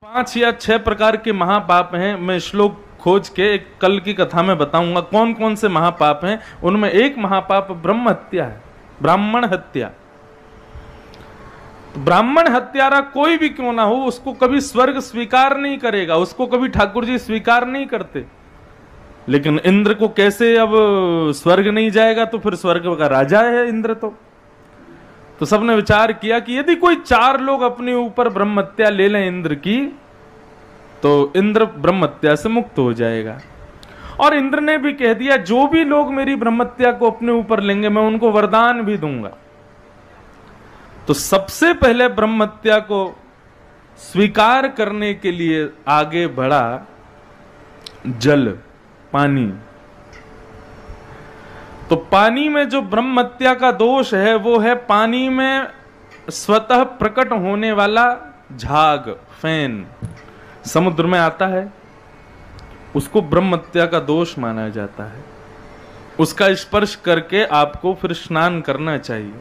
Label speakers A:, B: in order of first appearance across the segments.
A: 5 या 6 प्रकार के महापाप हैं। मैं श्लोक खोज के एक कल की कथा में बताऊंगा कौन कौन से महापाप हैं। उनमें एक महापाप ब्रह्म हत्या है, ब्राह्मण हत्या। ब्राह्मण हत्यारा कोई भी क्यों ना हो, उसको कभी स्वर्ग स्वीकार नहीं करेगा, उसको कभी ठाकुर जी स्वीकार नहीं करते। लेकिन इंद्र को कैसे अब स्वर्ग नहीं जाएगा, तो फिर स्वर्ग का राजा है इंद्र। तो सबने विचार किया कि यदि कोई 4 लोग अपने ऊपर ब्रह्म हत्या ले लें इंद्र की, तो इंद्र ब्रह्म हत्या से मुक्त हो जाएगा। और इंद्र ने भी कह दिया, जो भी लोग मेरी ब्रह्म हत्या को अपने ऊपर लेंगे मैं उनको वरदान भी दूंगा। तो सबसे पहले ब्रह्म हत्या को स्वीकार करने के लिए आगे बढ़ा जल, पानी। तो पानी में जो ब्रह्म हत्या का दोष है वो है पानी में स्वतः प्रकट होने वाला झाग, फैन समुद्र में आता है, उसको ब्रह्म हत्या का दोष माना जाता है। उसका स्पर्श करके आपको फिर स्नान करना चाहिए।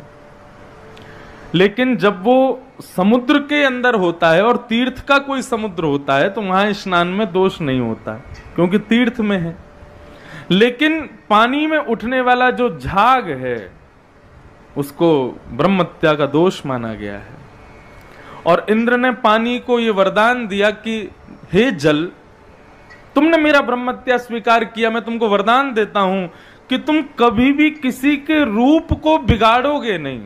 A: लेकिन जब वो समुद्र के अंदर होता है और तीर्थ का कोई समुद्र होता है तो वहां स्नान में दोष नहीं होता क्योंकि तीर्थ में है। लेकिन पानी में उठने वाला जो झाग है उसको ब्रह्म हत्या का दोष माना गया है। और इंद्र ने पानी को ये वरदान दिया कि हे जल, तुमने मेरा ब्रह्म हत्या स्वीकार किया, मैं तुमको वरदान देता हूं कि तुम कभी भी किसी के रूप को बिगाड़ोगे नहीं।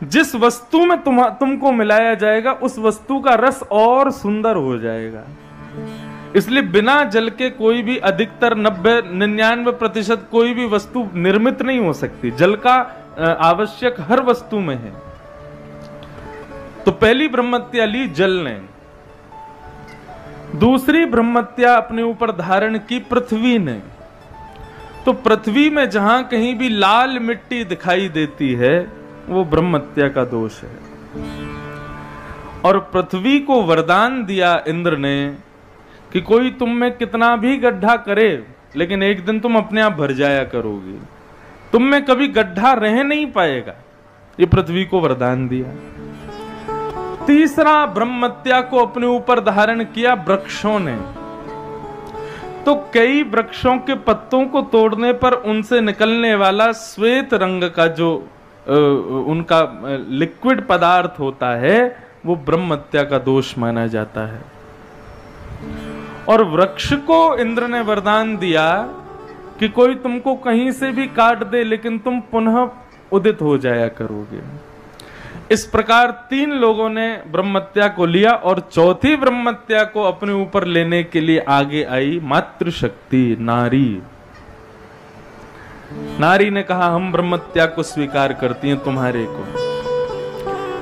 A: जिस वस्तु में तुमको मिलाया जाएगा उस वस्तु का रस और सुंदर हो जाएगा। इसलिए बिना जल के कोई भी अधिकतर 99% कोई भी वस्तु निर्मित नहीं हो सकती। जल का आवश्यक हर वस्तु में है। तो पहली ब्रह्म हत्या ली जल ने। दूसरी ब्रह्म हत्या अपने ऊपर धारण की पृथ्वी ने। तो पृथ्वी में जहां कहीं भी लाल मिट्टी दिखाई देती है वो ब्रह्म हत्या का दोष है। और पृथ्वी को वरदान दिया इंद्र ने कि कोई तुम में कितना भी गड्ढा करे लेकिन एक दिन तुम अपने आप भर जाया करोगे, तुम में कभी गड्ढा रह नहीं पाएगा। ये पृथ्वी को वरदान दिया। तीसरा ब्रह्म हत्या को अपने ऊपर धारण किया वृक्षों ने। तो कई वृक्षों के पत्तों को तोड़ने पर उनसे निकलने वाला श्वेत रंग का जो उनका लिक्विड पदार्थ होता है वो ब्रह्म हत्या का दोष माना जाता है। और वृक्ष को इंद्र ने वरदान दिया कि कोई तुमको कहीं से भी काट दे लेकिन तुम पुनः उदित हो जाया करोगे। इस प्रकार 3 लोगों ने ब्रह्म हत्या को लिया। और चौथी ब्रह्म हत्या को अपने ऊपर लेने के लिए आगे आई मातृशक्ति, नारी। नारी ने कहा, हम ब्रह्म हत्या को स्वीकार करती हैं तुम्हारे को।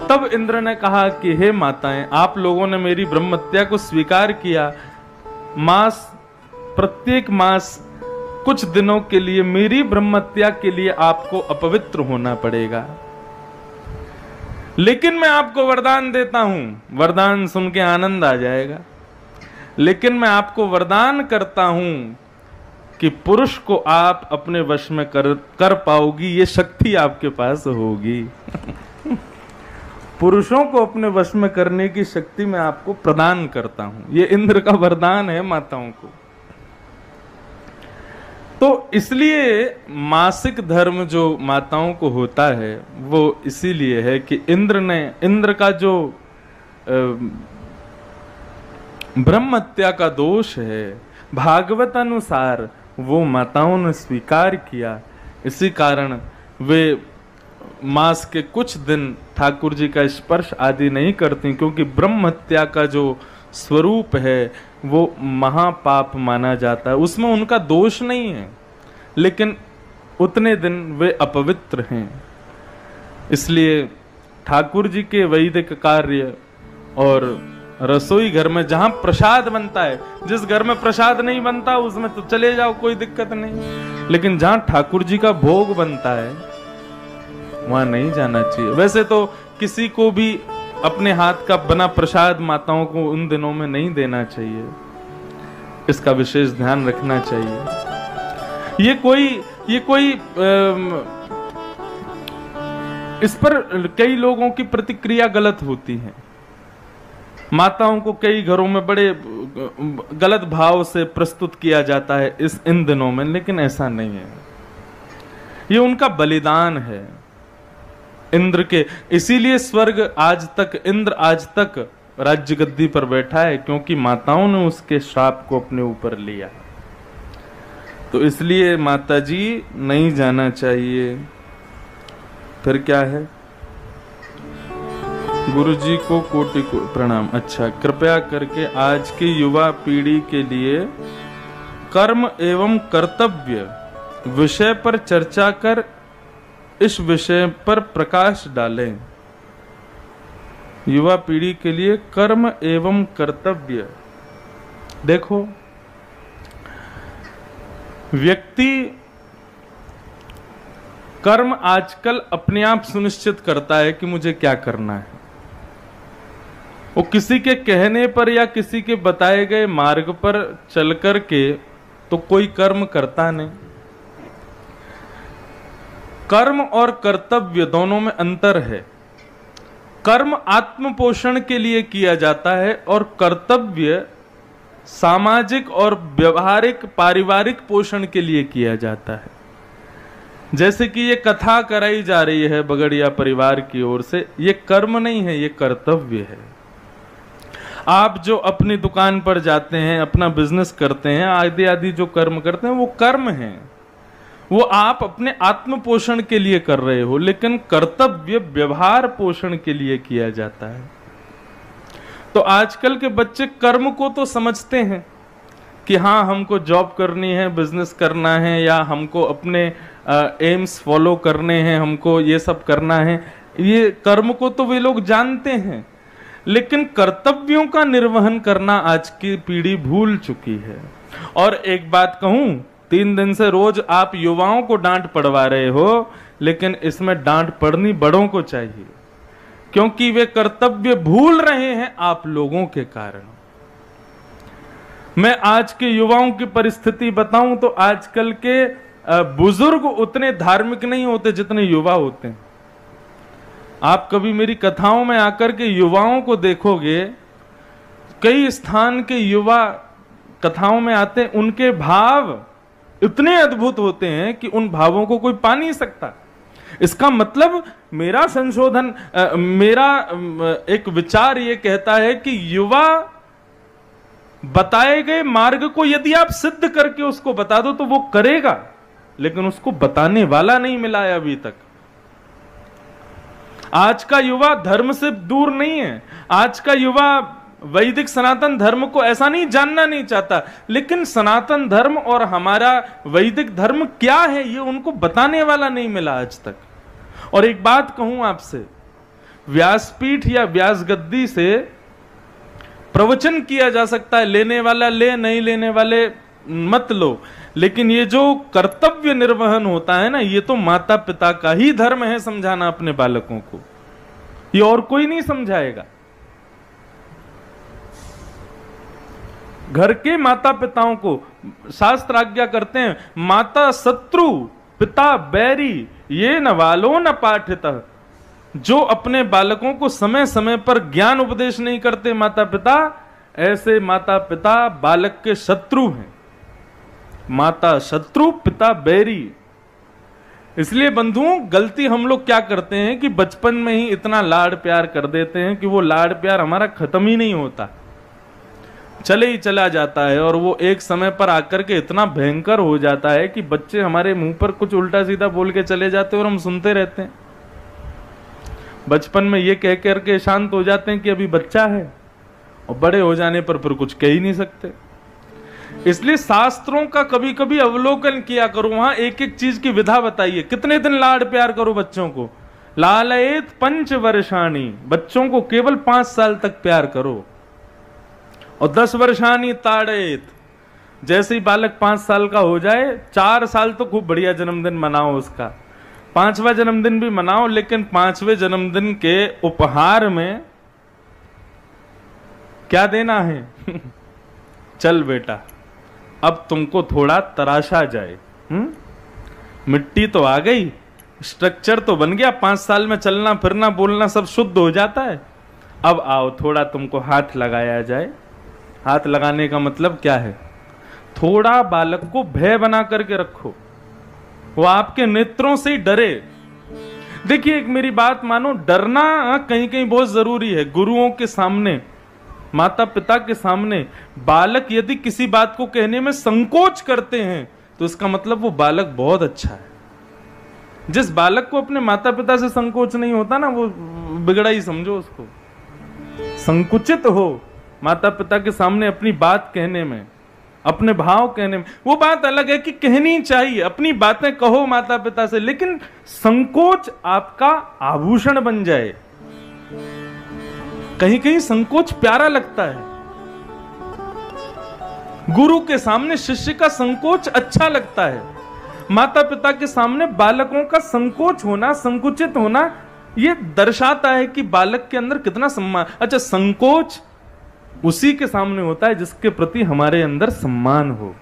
A: तब इंद्र ने कहा कि हे माताएं, आप लोगों ने मेरी ब्रह्म हत्या को स्वीकार किया, प्रत्येक मास कुछ दिनों के लिए मेरी ब्रह्म हत्या के लिए आपको अपवित्र होना पड़ेगा। लेकिन मैं आपको वरदान देता हूं। वरदान सुन के आनंद आ जाएगा। लेकिन मैं आपको वरदान करता हूं कि पुरुष को आप अपने वश में कर पाओगी, ये शक्ति आपके पास होगी। पुरुषों को अपने वश में करने की शक्ति मैं आपको प्रदान करता हूं। ये इंद्र का वरदान है माताओं को। तो इसलिए मासिक धर्म जो माताओं को होता है वो इसीलिए है कि इंद्र का जो ब्रह्म हत्या का दोष है भागवत अनुसार वो माताओं ने स्वीकार किया। इसी कारण वे मास के कुछ दिन ठाकुर जी का स्पर्श आदि नहीं करती, क्योंकि ब्रह्म हत्या का जो स्वरूप है वो महापाप माना जाता है। उसमें उनका दोष नहीं है लेकिन उतने दिन वे अपवित्र हैं। इसलिए ठाकुर जी के वैदिक कार्य और रसोई घर में जहां प्रसाद बनता है, जिस घर में प्रसाद नहीं बनता उसमें तो चले जाओ, कोई दिक्कत नहीं। लेकिन जहां ठाकुर जी का भोग बनता है वहां नहीं जाना चाहिए। वैसे तो किसी को भी अपने हाथ का बना प्रसाद माताओं को उन दिनों में नहीं देना चाहिए। इसका विशेष ध्यान रखना चाहिए। ये कोई इस पर कई लोगों की प्रतिक्रिया गलत होती है। माताओं को कई घरों में बड़े गलत भाव से प्रस्तुत किया जाता है इन दिनों में, लेकिन ऐसा नहीं है। ये उनका बलिदान है इंद्र के, इसीलिए स्वर्ग आज तक, इंद्र आज तक राज्य गद्दी पर बैठा है, क्योंकि माताओं ने उसके श्राप को अपने ऊपर लिया। तो इसलिए माता जी नहीं जाना चाहिए। फिर क्या है? गुरु जी को कोटि को प्रणाम। अच्छा, कृपया करके आज की युवा पीढ़ी के लिए कर्म एवं कर्तव्य विषय पर चर्चा कर इस विषय पर प्रकाश डालें। युवा पीढ़ी के लिए कर्म एवं कर्तव्य। देखो, व्यक्ति कर्म आजकल अपने आप सुनिश्चित करता है कि मुझे क्या करना है। वो किसी के कहने पर या किसी के बताए गए मार्ग पर चल कर के तो कोई कर्म करता नहीं। कर्म और कर्तव्य दोनों में अंतर है। कर्म आत्म पोषण के लिए किया जाता है और कर्तव्य सामाजिक और व्यवहारिक पारिवारिक पोषण के लिए किया जाता है। जैसे कि ये कथा कराई जा रही है बगड़िया परिवार की ओर से, ये कर्म नहीं है, ये कर्तव्य है। आप जो अपनी दुकान पर जाते हैं, अपना बिजनेस करते हैं, आदि आदि जो कर्म करते हैं, वो कर्म है, वो आप अपने आत्म पोषण के लिए कर रहे हो। लेकिन कर्तव्य व्यवहार पोषण के लिए किया जाता है। तो आजकल के बच्चे कर्म को तो समझते हैं कि हाँ, हमको जॉब करनी है, बिजनेस करना है, या हमको अपने एम्स फॉलो करने हैं, हमको ये सब करना है। ये कर्म को तो वे लोग जानते हैं, लेकिन कर्तव्यों का निर्वहन करना आज की पीढ़ी भूल चुकी है। और एक बात कहूं, 3 दिन से रोज आप युवाओं को डांट पड़वा रहे हो, लेकिन इसमें डांट पड़नी बड़ों को चाहिए, क्योंकि वे कर्तव्य भूल रहे हैं आप लोगों के कारण। मैं आज के युवाओं की परिस्थिति बताऊं तो आजकल के बुजुर्ग उतने धार्मिक नहीं होते जितने युवा होते हैं। आप कभी मेरी कथाओं में आकर के युवाओं को देखोगे, कई स्थान के युवा कथाओं में आते हैं, उनके भाव इतने अद्भुत होते हैं कि उन भावों को कोई पा नहीं सकता। इसका मतलब मेरा संशोधन, मेरा एक विचार ये कहता है कि युवा बताए गए मार्ग को यदि आप सिद्ध करके उसको बता दो तो वो करेगा, लेकिन उसको बताने वाला नहीं मिला है अभी तक। आज का युवा धर्म से दूर नहीं है। आज का युवा वैदिक सनातन धर्म को ऐसा नहीं जानना नहीं चाहता, लेकिन सनातन धर्म और हमारा वैदिक धर्म क्या है ये उनको बताने वाला नहीं मिला आज तक। और एक बात कहूं आपसे, व्यासपीठ या व्यास गद्दी से प्रवचन किया जा सकता है, लेने वाला ले, नहीं लेने वाले मत लो, लेकिन ये जो कर्तव्य निर्वहन होता है ना, ये तो माता पिता का ही धर्म है समझाना अपने बालकों को, ये और कोई नहीं समझाएगा। घर के माता पिताओं को शास्त्र आज्ञा करते हैं, माता शत्रु पिता बैरी ये न वालो न पाठितः। जो अपने बालकों को समय समय पर ज्ञान उपदेश नहीं करते माता पिता, ऐसे माता पिता बालक के शत्रु हैं। माता शत्रु पिता बैरी। इसलिए बंधुओं, गलती हम लोग क्या करते हैं कि बचपन में ही इतना लाड़ प्यार कर देते हैं कि वो लाड़ प्यार हमारा खत्म ही नहीं होता, चले ही चला जाता है। और वो एक समय पर आकर के इतना भयंकर हो जाता है कि बच्चे हमारे मुंह पर कुछ उल्टा सीधा बोल के चले जाते हैं और हम सुनते रहते हैं। बचपन में ये कह करके शांत हो जाते हैं कि अभी बच्चा है, और बड़े हो जाने पर फिर कुछ कह ही नहीं सकते। इसलिए शास्त्रों का कभी कभी अवलोकन किया करो, वहां एक एक चीज की विधा बताइए। कितने दिन लाड़ प्यार करो बच्चों को, लालयेत 5 वर्षाणी, बच्चों को केवल 5 साल तक प्यार करो। और 10 वर्षाणी ताड़ेत, जैसे ही बालक 5 साल का हो जाए, 4 साल तो खूब बढ़िया जन्मदिन मनाओ उसका, 5वां जन्मदिन भी मनाओ, लेकिन 5वें जन्मदिन के उपहार में क्या देना है? चल बेटा, अब तुमको थोड़ा तराशा जाए। मिट्टी तो आ गई, स्ट्रक्चर तो बन गया, 5 साल में चलना फिरना बोलना सब शुद्ध हो जाता है। अब आओ थोड़ा तुमको हाथ लगाया जाए। हाथ लगाने का मतलब क्या है? थोड़ा बालक को भय बना करके रखो, वो आपके नेत्रों से ही डरे। देखिए एक मेरी बात मानो, डरना कहीं कहीं बहुत जरूरी है। गुरुओं के सामने, माता पिता के सामने बालक यदि किसी बात को कहने में संकोच करते हैं तो इसका मतलब वो बालक बहुत अच्छा है। जिस बालक को अपने माता पिता से संकोच नहीं होता ना, वो बिगड़ा ही समझो उसको। संकुचित हो माता पिता के सामने अपनी बात कहने में, अपने भाव कहने में। वो बात अलग है कि कहनी चाहिए, अपनी बातें कहो माता पिता से, लेकिन संकोच आपका आभूषण बन जाए। कहीं कहीं संकोच प्यारा लगता है। गुरु के सामने शिष्य का संकोच अच्छा लगता है। माता पिता के सामने बालकों का संकोच होना, संकुचित होना, यह दर्शाता है कि बालक के अंदर कितना सम्मान। अच्छा, संकोच उसी के सामने होता है जिसके प्रति हमारे अंदर सम्मान हो।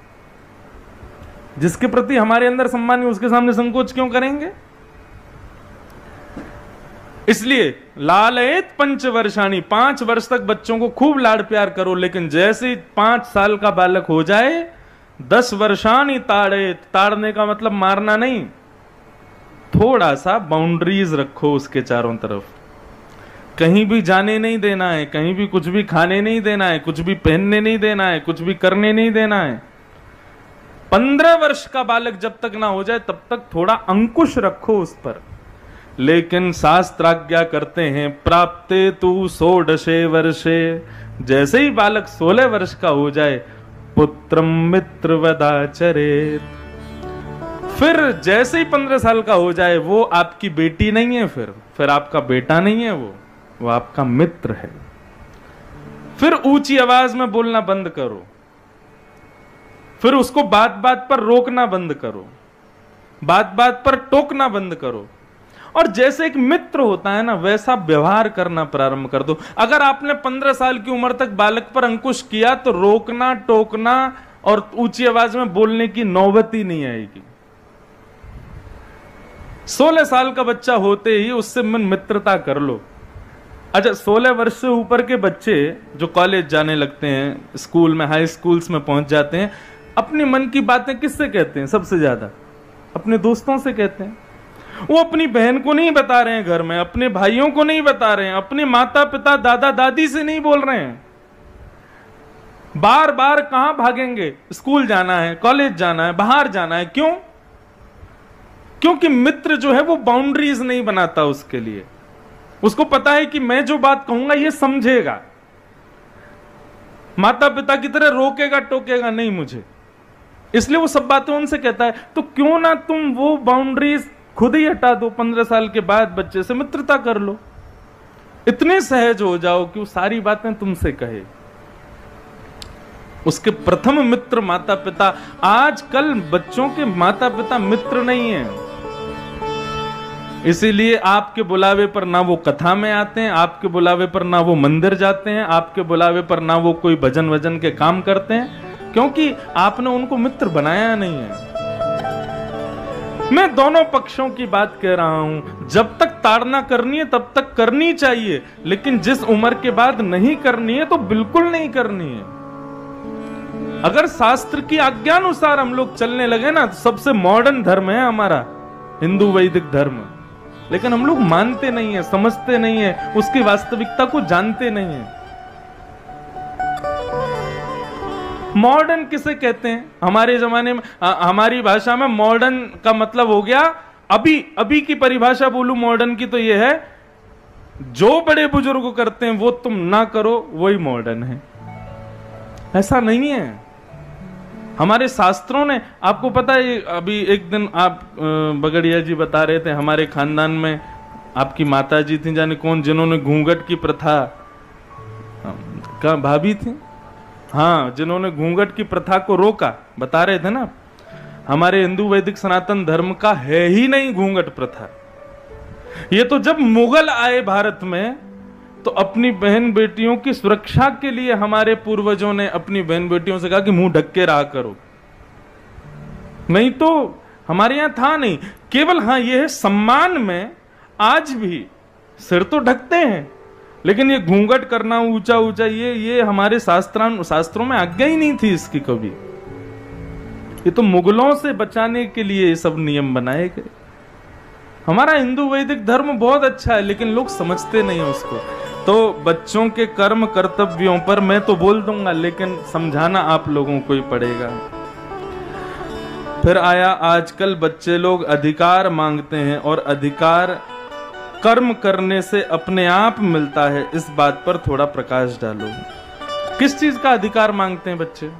A: जिसके प्रति हमारे अंदर सम्मान है उसके सामने संकोच क्यों करेंगे? इसलिए लालयेत पंचवर्षाणि, 5 वर्ष तक बच्चों को खूब लाड प्यार करो, लेकिन जैसे ही 5 साल का बालक हो जाए 10 वर्षाणि ताड़ेत। ताड़ने का मतलब मारना नहीं, थोड़ा सा बाउंड्रीज रखो उसके चारों तरफ। कहीं भी जाने नहीं देना है, कहीं भी कुछ भी खाने नहीं देना है, कुछ भी पहनने नहीं देना है, कुछ भी करने नहीं देना है। 15 वर्ष का बालक जब तक ना हो जाए तब तक थोड़ा अंकुश रखो उस पर। लेकिन शास्त्राज्ञा करते हैं प्राप्ते तु 16 वर्षे, जैसे ही बालक 16 वर्ष का हो जाए पुत्रम मित्रवदाचरेत। फिर जैसे ही 15 साल का हो जाए वो आपकी बेटी नहीं है, फिर आपका बेटा नहीं है, वो आपका मित्र है। फिर ऊंची आवाज में बोलना बंद करो, फिर उसको बात बात पर रोकना बंद करो, बात बात पर टोकना बंद करो, और जैसे एक मित्र होता है ना वैसा व्यवहार करना प्रारंभ कर दो। अगर आपने 15 साल की उम्र तक बालक पर अंकुश किया तो रोकना, टोकना और ऊंची आवाज में बोलने की नौबत ही नहीं आएगी। 16 साल का बच्चा होते ही उससे मित्रता कर लो। अच्छा, 16 वर्ष से ऊपर के बच्चे जो कॉलेज जाने लगते हैं, स्कूल में, हाई स्कूल्स में पहुंच जाते हैं, अपने मन की बातें किससे कहते हैं? सबसे ज्यादा अपने दोस्तों से कहते हैं। वो अपनी बहन को नहीं बता रहे हैं घर में, अपने भाइयों को नहीं बता रहे हैं, अपने माता पिता दादा दादी से नहीं बोल रहे हैं। बार बार कहां भागेंगे? स्कूल जाना है, कॉलेज जाना है, बाहर जाना है। क्यों? क्योंकि मित्र जो है वो बाउंड्रीज नहीं बनाता उसके लिए। उसको पता है कि मैं जो बात कहूंगा ये समझेगा। माता पिता की तरह रोकेगा टोकेगा नहीं मुझे, इसलिए वो सब बातें उनसे कहता है। तो क्यों ना तुम वो बाउंड्रीज खुद ही हटा दो। 15 साल के बाद बच्चे से मित्रता कर लो, इतने सहज हो जाओ कि वो सारी बातें तुमसे कहे। उसके प्रथम मित्र माता पिता। आजकल बच्चों के माता पिता मित्र नहीं है, इसीलिए आपके बुलावे पर ना वो कथा में आते हैं, आपके बुलावे पर ना वो मंदिर जाते हैं, आपके बुलावे पर ना वो कोई भजन वजन के काम करते हैं, क्योंकि आपने उनको मित्र बनाया नहीं है। मैं दोनों पक्षों की बात कह रहा हूं। जब तक ताड़ना करनी है तब तक करनी चाहिए, लेकिन जिस उम्र के बाद नहीं करनी है तो बिल्कुल नहीं करनी है। अगर शास्त्र की आज्ञानुसार हम लोग चलने लगे ना तो सबसे मॉडर्न धर्म है हमारा हिंदू वैदिक धर्म, लेकिन हम लोग मानते नहीं है, समझते नहीं है, उसकी वास्तविकता को जानते नहीं है। मॉडर्न किसे कहते हैं? हमारे जमाने में, हमारी भाषा में मॉडर्न का मतलब हो गया, अभी की परिभाषा बोलूं मॉडर्न की तो ये है, जो बड़े बुजुर्ग करते हैं वो तुम ना करो, वही मॉडर्न है। ऐसा नहीं है। हमारे शास्त्रों ने, आपको पता है, अभी एक दिन आप बगड़िया जी बता रहे थे, हमारे खानदान में आपकी माता जी थी जाने कौन, जिन्होंने घूंघट की प्रथा का, भाभी थी, हाँ, जिन्होंने घूंघट की प्रथा को रोका। बता रहे थे ना, हमारे हिंदू वैदिक सनातन धर्म का है ही नहीं घूंघट प्रथा। ये तो जब मुगल आए भारत में तो अपनी बहन बेटियों की सुरक्षा के लिए हमारे पूर्वजों ने अपनी बहन बेटियों से कहा कि मुंह ढक के रहा करो, नहीं तो हमारे यहां था नहीं। केवल हाँ ये है, सम्मान में आज भी सिर तो ढकते हैं, लेकिन ये घूंघट करना ऊंचा ऊंचा, ये हमारे शास्त्रों में आज्ञा ही नहीं थी इसकी कभी। ये तो मुगलों से बचाने के लिए ये सब नियम बनाए गए। हमारा हिंदू वैदिक धर्म बहुत अच्छा है, लेकिन लोग समझते नहीं है उसको। तो बच्चों के कर्म कर्तव्यों पर मैं तो बोल दूंगा, लेकिन समझाना आप लोगों को ही पड़ेगा। फिर आया आजकल बच्चे लोग अधिकार मांगते हैं, और अधिकार कर्म करने से अपने आप मिलता है, इस बात पर थोड़ा प्रकाश डालो। किस चीज का अधिकार मांगते हैं बच्चे?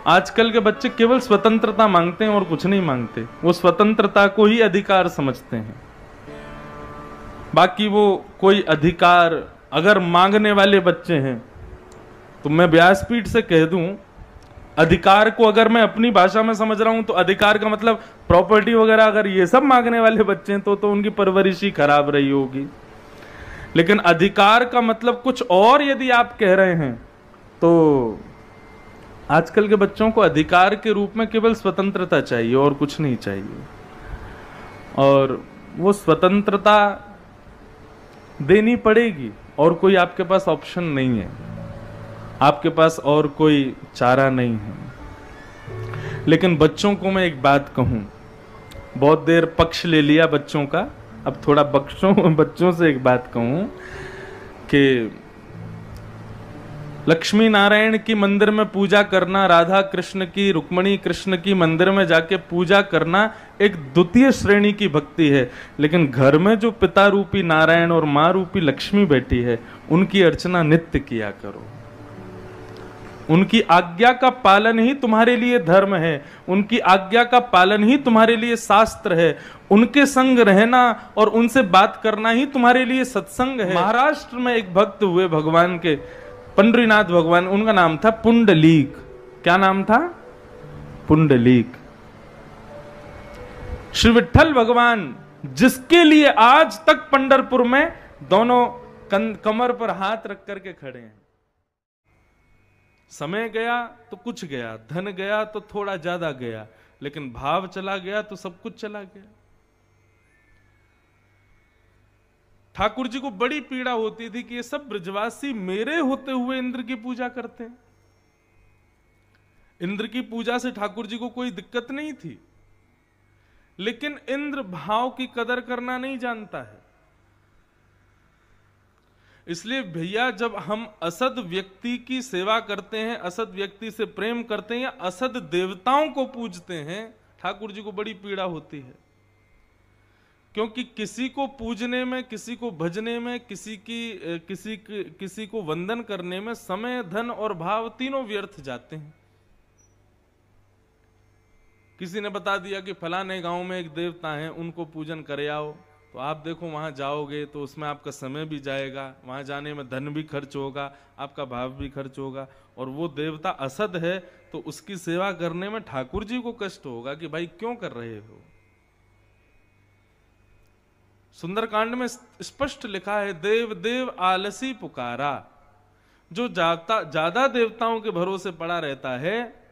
A: आजकल के बच्चे केवल स्वतंत्रता मांगते हैं और कुछ नहीं मांगते। वो स्वतंत्रता को ही अधिकार समझते हैं। बाकी वो कोई अधिकार अगर मांगने वाले बच्चे हैं, तो मैं व्यासपीठ से कह दूं, अधिकार को अगर मैं अपनी भाषा में समझ रहा हूं तो अधिकार का मतलब प्रॉपर्टी वगैरह, अगर ये सब मांगने वाले बच्चे हैं तो उनकी परवरिश ही खराब रही होगी। लेकिन अधिकार का मतलब कुछ और यदि आप कह रहे हैं, तो आजकल के बच्चों को अधिकार के रूप में केवल स्वतंत्रता चाहिए और कुछ नहीं चाहिए। और वो स्वतंत्रता देनी पड़ेगी, और कोई आपके पास ऑप्शन नहीं है, आपके पास और कोई चारा नहीं है। लेकिन बच्चों को मैं एक बात कहूं, बहुत देर पक्ष ले लिया बच्चों का, अब थोड़ा बच्चों से एक बात कहूं कि लक्ष्मी नारायण की मंदिर में पूजा करना, राधा कृष्ण की, रुक्मणी कृष्ण की मंदिर में जाके पूजा करना एक द्वितीय श्रेणी की भक्ति है। लेकिन घर में जो पिता रूपी नारायण और माँ रूपी लक्ष्मी बैठी है, उनकी अर्चना नित्य किया करो। उनकी आज्ञा का पालन ही तुम्हारे लिए धर्म है, उनकी आज्ञा का पालन ही तुम्हारे लिए शास्त्र है। उनके संग रहना और उनसे बात करना ही तुम्हारे लिए सत्संग है। महाराष्ट्र में एक भक्त हुए भगवान के, पंडरीनाथ भगवान, उनका नाम था पुंडलीक। क्या नाम था? पुंडलीक। श्री विठ्ठल भगवान, जिसके लिए आज तक पंढरपुर में दोनों कमर पर हाथ रख करके खड़े हैं। समय गया तो कुछ गया, धन गया तो थोड़ा ज्यादा गया, लेकिन भाव चला गया तो सब कुछ चला गया। ठाकुर जी को बड़ी पीड़ा होती थी कि ये सब ब्रजवासी मेरे होते हुए इंद्र की पूजा करते हैं। इंद्र की पूजा से ठाकुर जी को कोई दिक्कत नहीं थी, लेकिन इंद्र भाव की कदर करना नहीं जानता है। इसलिए भैया, जब हम असद व्यक्ति की सेवा करते हैं, असद व्यक्ति से प्रेम करते हैं, या असद देवताओं को पूजते हैं, ठाकुर जी को बड़ी पीड़ा होती है। क्योंकि किसी को पूजने में, किसी को भजने में, किसी को वंदन करने में समय, धन और भाव तीनों व्यर्थ जाते हैं। किसी ने बता दिया कि फलाने गांव में एक देवता है, उनको पूजन करे आओ, तो आप देखो वहां जाओगे तो उसमें आपका समय भी जाएगा, वहां जाने में धन भी खर्च होगा, आपका भाव भी खर्च होगा, और वो देवता असद है तो उसकी सेवा करने में ठाकुर जी को कष्ट होगा कि भाई क्यों कर रहे हो। सुंदरकांड में स्पष्ट लिखा है, देव देव आलसी पुकारा। जो ज्यादा देवताओं के भरोसे पड़ा रहता है,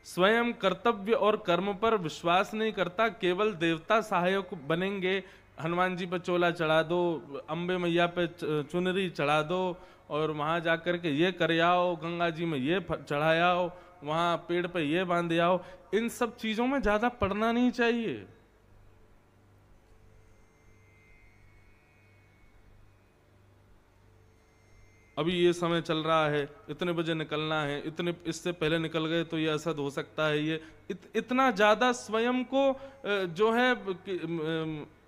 A: स्वयं कर्तव्य और कर्म पर विश्वास नहीं करता, केवल देवता सहायक बनेंगे, हनुमान जी पे चोला चढ़ा दो, अंबे मैया पे चुनरी चढ़ा दो, और वहां जाकर के ये कर आओ, गंगा जी में ये चढ़ाओ, वहां पेड़ पे ये बांध आओ, इन सब चीजों में ज्यादा पड़ना नहीं चाहिए। अभी ये समय चल रहा है, इतने बजे निकलना है, इतने इससे पहले निकल गए तो ये असद हो सकता है, ये इतना ज्यादा स्वयं को जो है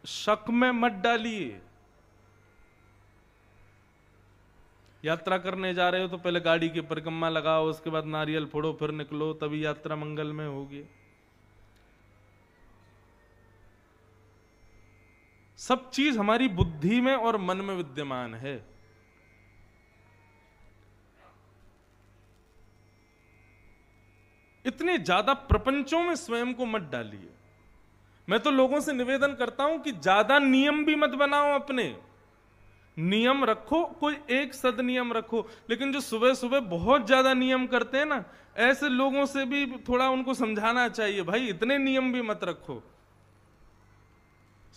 A: शक में मत डालिए। यात्रा करने जा रहे हो तो पहले गाड़ी की परिक्रमा लगाओ, उसके बाद नारियल फोड़ो, फिर निकलो, तभी यात्रा मंगल में होगी। सब चीज हमारी बुद्धि में और मन में विद्यमान है। इतने ज्यादा प्रपंचों में स्वयं को मत डालिए। मैं तो लोगों से निवेदन करता हूं कि ज्यादा नियम भी मत बनाओ, अपने नियम रखो, कोई एक सद नियम रखो, लेकिन जो सुबह सुबह बहुत ज्यादा नियम करते हैं ना, ऐसे लोगों से भी थोड़ा उनको समझाना चाहिए, भाई इतने नियम भी मत रखो।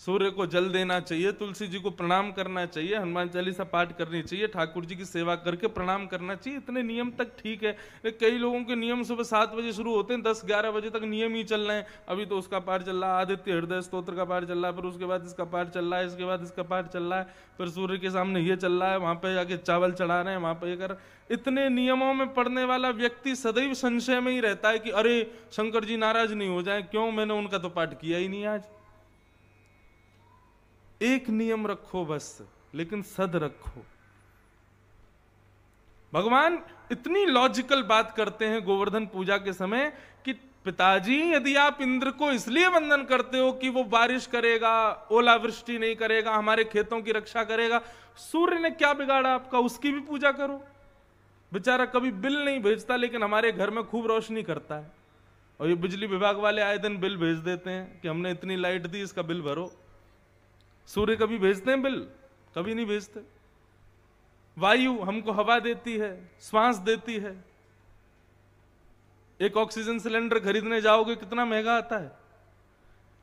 A: सूर्य को जल देना चाहिए, तुलसी जी को प्रणाम करना चाहिए, हनुमान चालीसा पाठ करनी चाहिए, ठाकुर जी की सेवा करके प्रणाम करना चाहिए, इतने नियम तक ठीक है। कई लोगों के नियम सुबह 7 बजे शुरू होते हैं, 10-11 बजे तक नियम ही चल रहे हैं। अभी तो उसका पाठ चल रहा है, आदित्य हृदय स्तोत्र का पाठ चल रहा है, फिर उसके बाद इसका पाठ चल रहा है, इसके बाद इसका पाठ चल रहा है, फिर सूर्य के सामने ये चल रहा है, वहां पर जाके चावल चढ़ा रहे हैं, वहां पर ये कर। इतने नियमों में पढ़ने वाला व्यक्ति सदैव संशय में ही रहता है कि अरे शंकर जी नाराज नहीं हो जाए, क्यों, मैंने उनका तो पाठ किया ही नहीं आज। एक नियम रखो बस, लेकिन सद रखो। भगवान इतनी लॉजिकल बात करते हैं गोवर्धन पूजा के समय कि पिताजी यदि आप इंद्र को इसलिए वंदन करते हो कि वो बारिश करेगा, ओलावृष्टि नहीं करेगा, हमारे खेतों की रक्षा करेगा, सूर्य ने क्या बिगाड़ा आपका, उसकी भी पूजा करो। बेचारा कभी बिल नहीं भेजता, लेकिन हमारे घर में खूब रोशनी करता है। और ये बिजली विभाग वाले आए दिन बिल भेज देते हैं कि हमने इतनी लाइट दी, इसका बिल भरो। सूर्य कभी भेजते हैं बिल? कभी नहीं भेजते। वायु हमको हवा देती है, श्वास देती है। एक ऑक्सीजन सिलेंडर खरीदने जाओगे कितना महंगा आता है,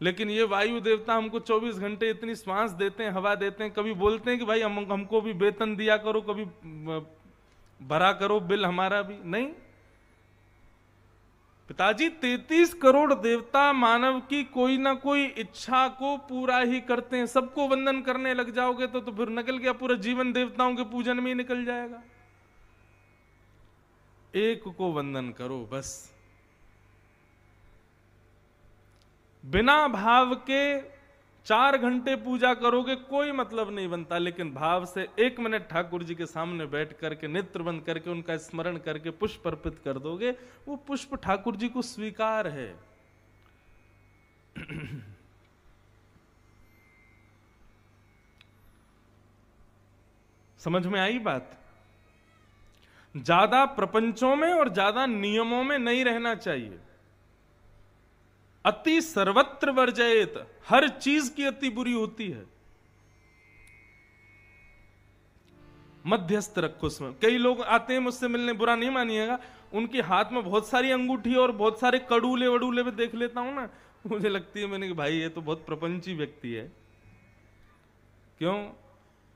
A: लेकिन ये वायु देवता हमको 24 घंटे इतनी श्वास देते हैं, हवा देते हैं। कभी बोलते हैं कि भाई हमको भी वेतन दिया करो, कभी भरा करो बिल हमारा भी? नहीं। पिताजी 33 करोड़ देवता मानव की कोई ना कोई इच्छा को पूरा ही करते हैं। सबको वंदन करने लग जाओगे तो फिर निकल गया पूरा जीवन देवताओं के पूजन में ही निकल जाएगा। एक को वंदन करो बस। बिना भाव के 4 घंटे पूजा करोगे कोई मतलब नहीं बनता, लेकिन भाव से 1 मिनट ठाकुर जी के सामने बैठ करके नेत्र बंद करके उनका स्मरण करके पुष्प अर्पित कर दोगे, वो पुष्प ठाकुर जी को स्वीकार है। समझ में आई बात? ज्यादा प्रपंचों में और ज्यादा नियमों में नहीं रहना चाहिए। अति सर्वत्र वर्जयेत, हर चीज की अति बुरी होती है। मध्यस्थ रखो उसमें। कई लोग आते हैं मुझसे मिलने, बुरा नहीं मानिएगा, उनके हाथ में बहुत सारी अंगूठी और बहुत सारे कड़ूले वड़ूले में देख लेता हूं ना, मुझे लगती है मैंने कि भाई ये तो बहुत प्रपंची व्यक्ति है। क्यों?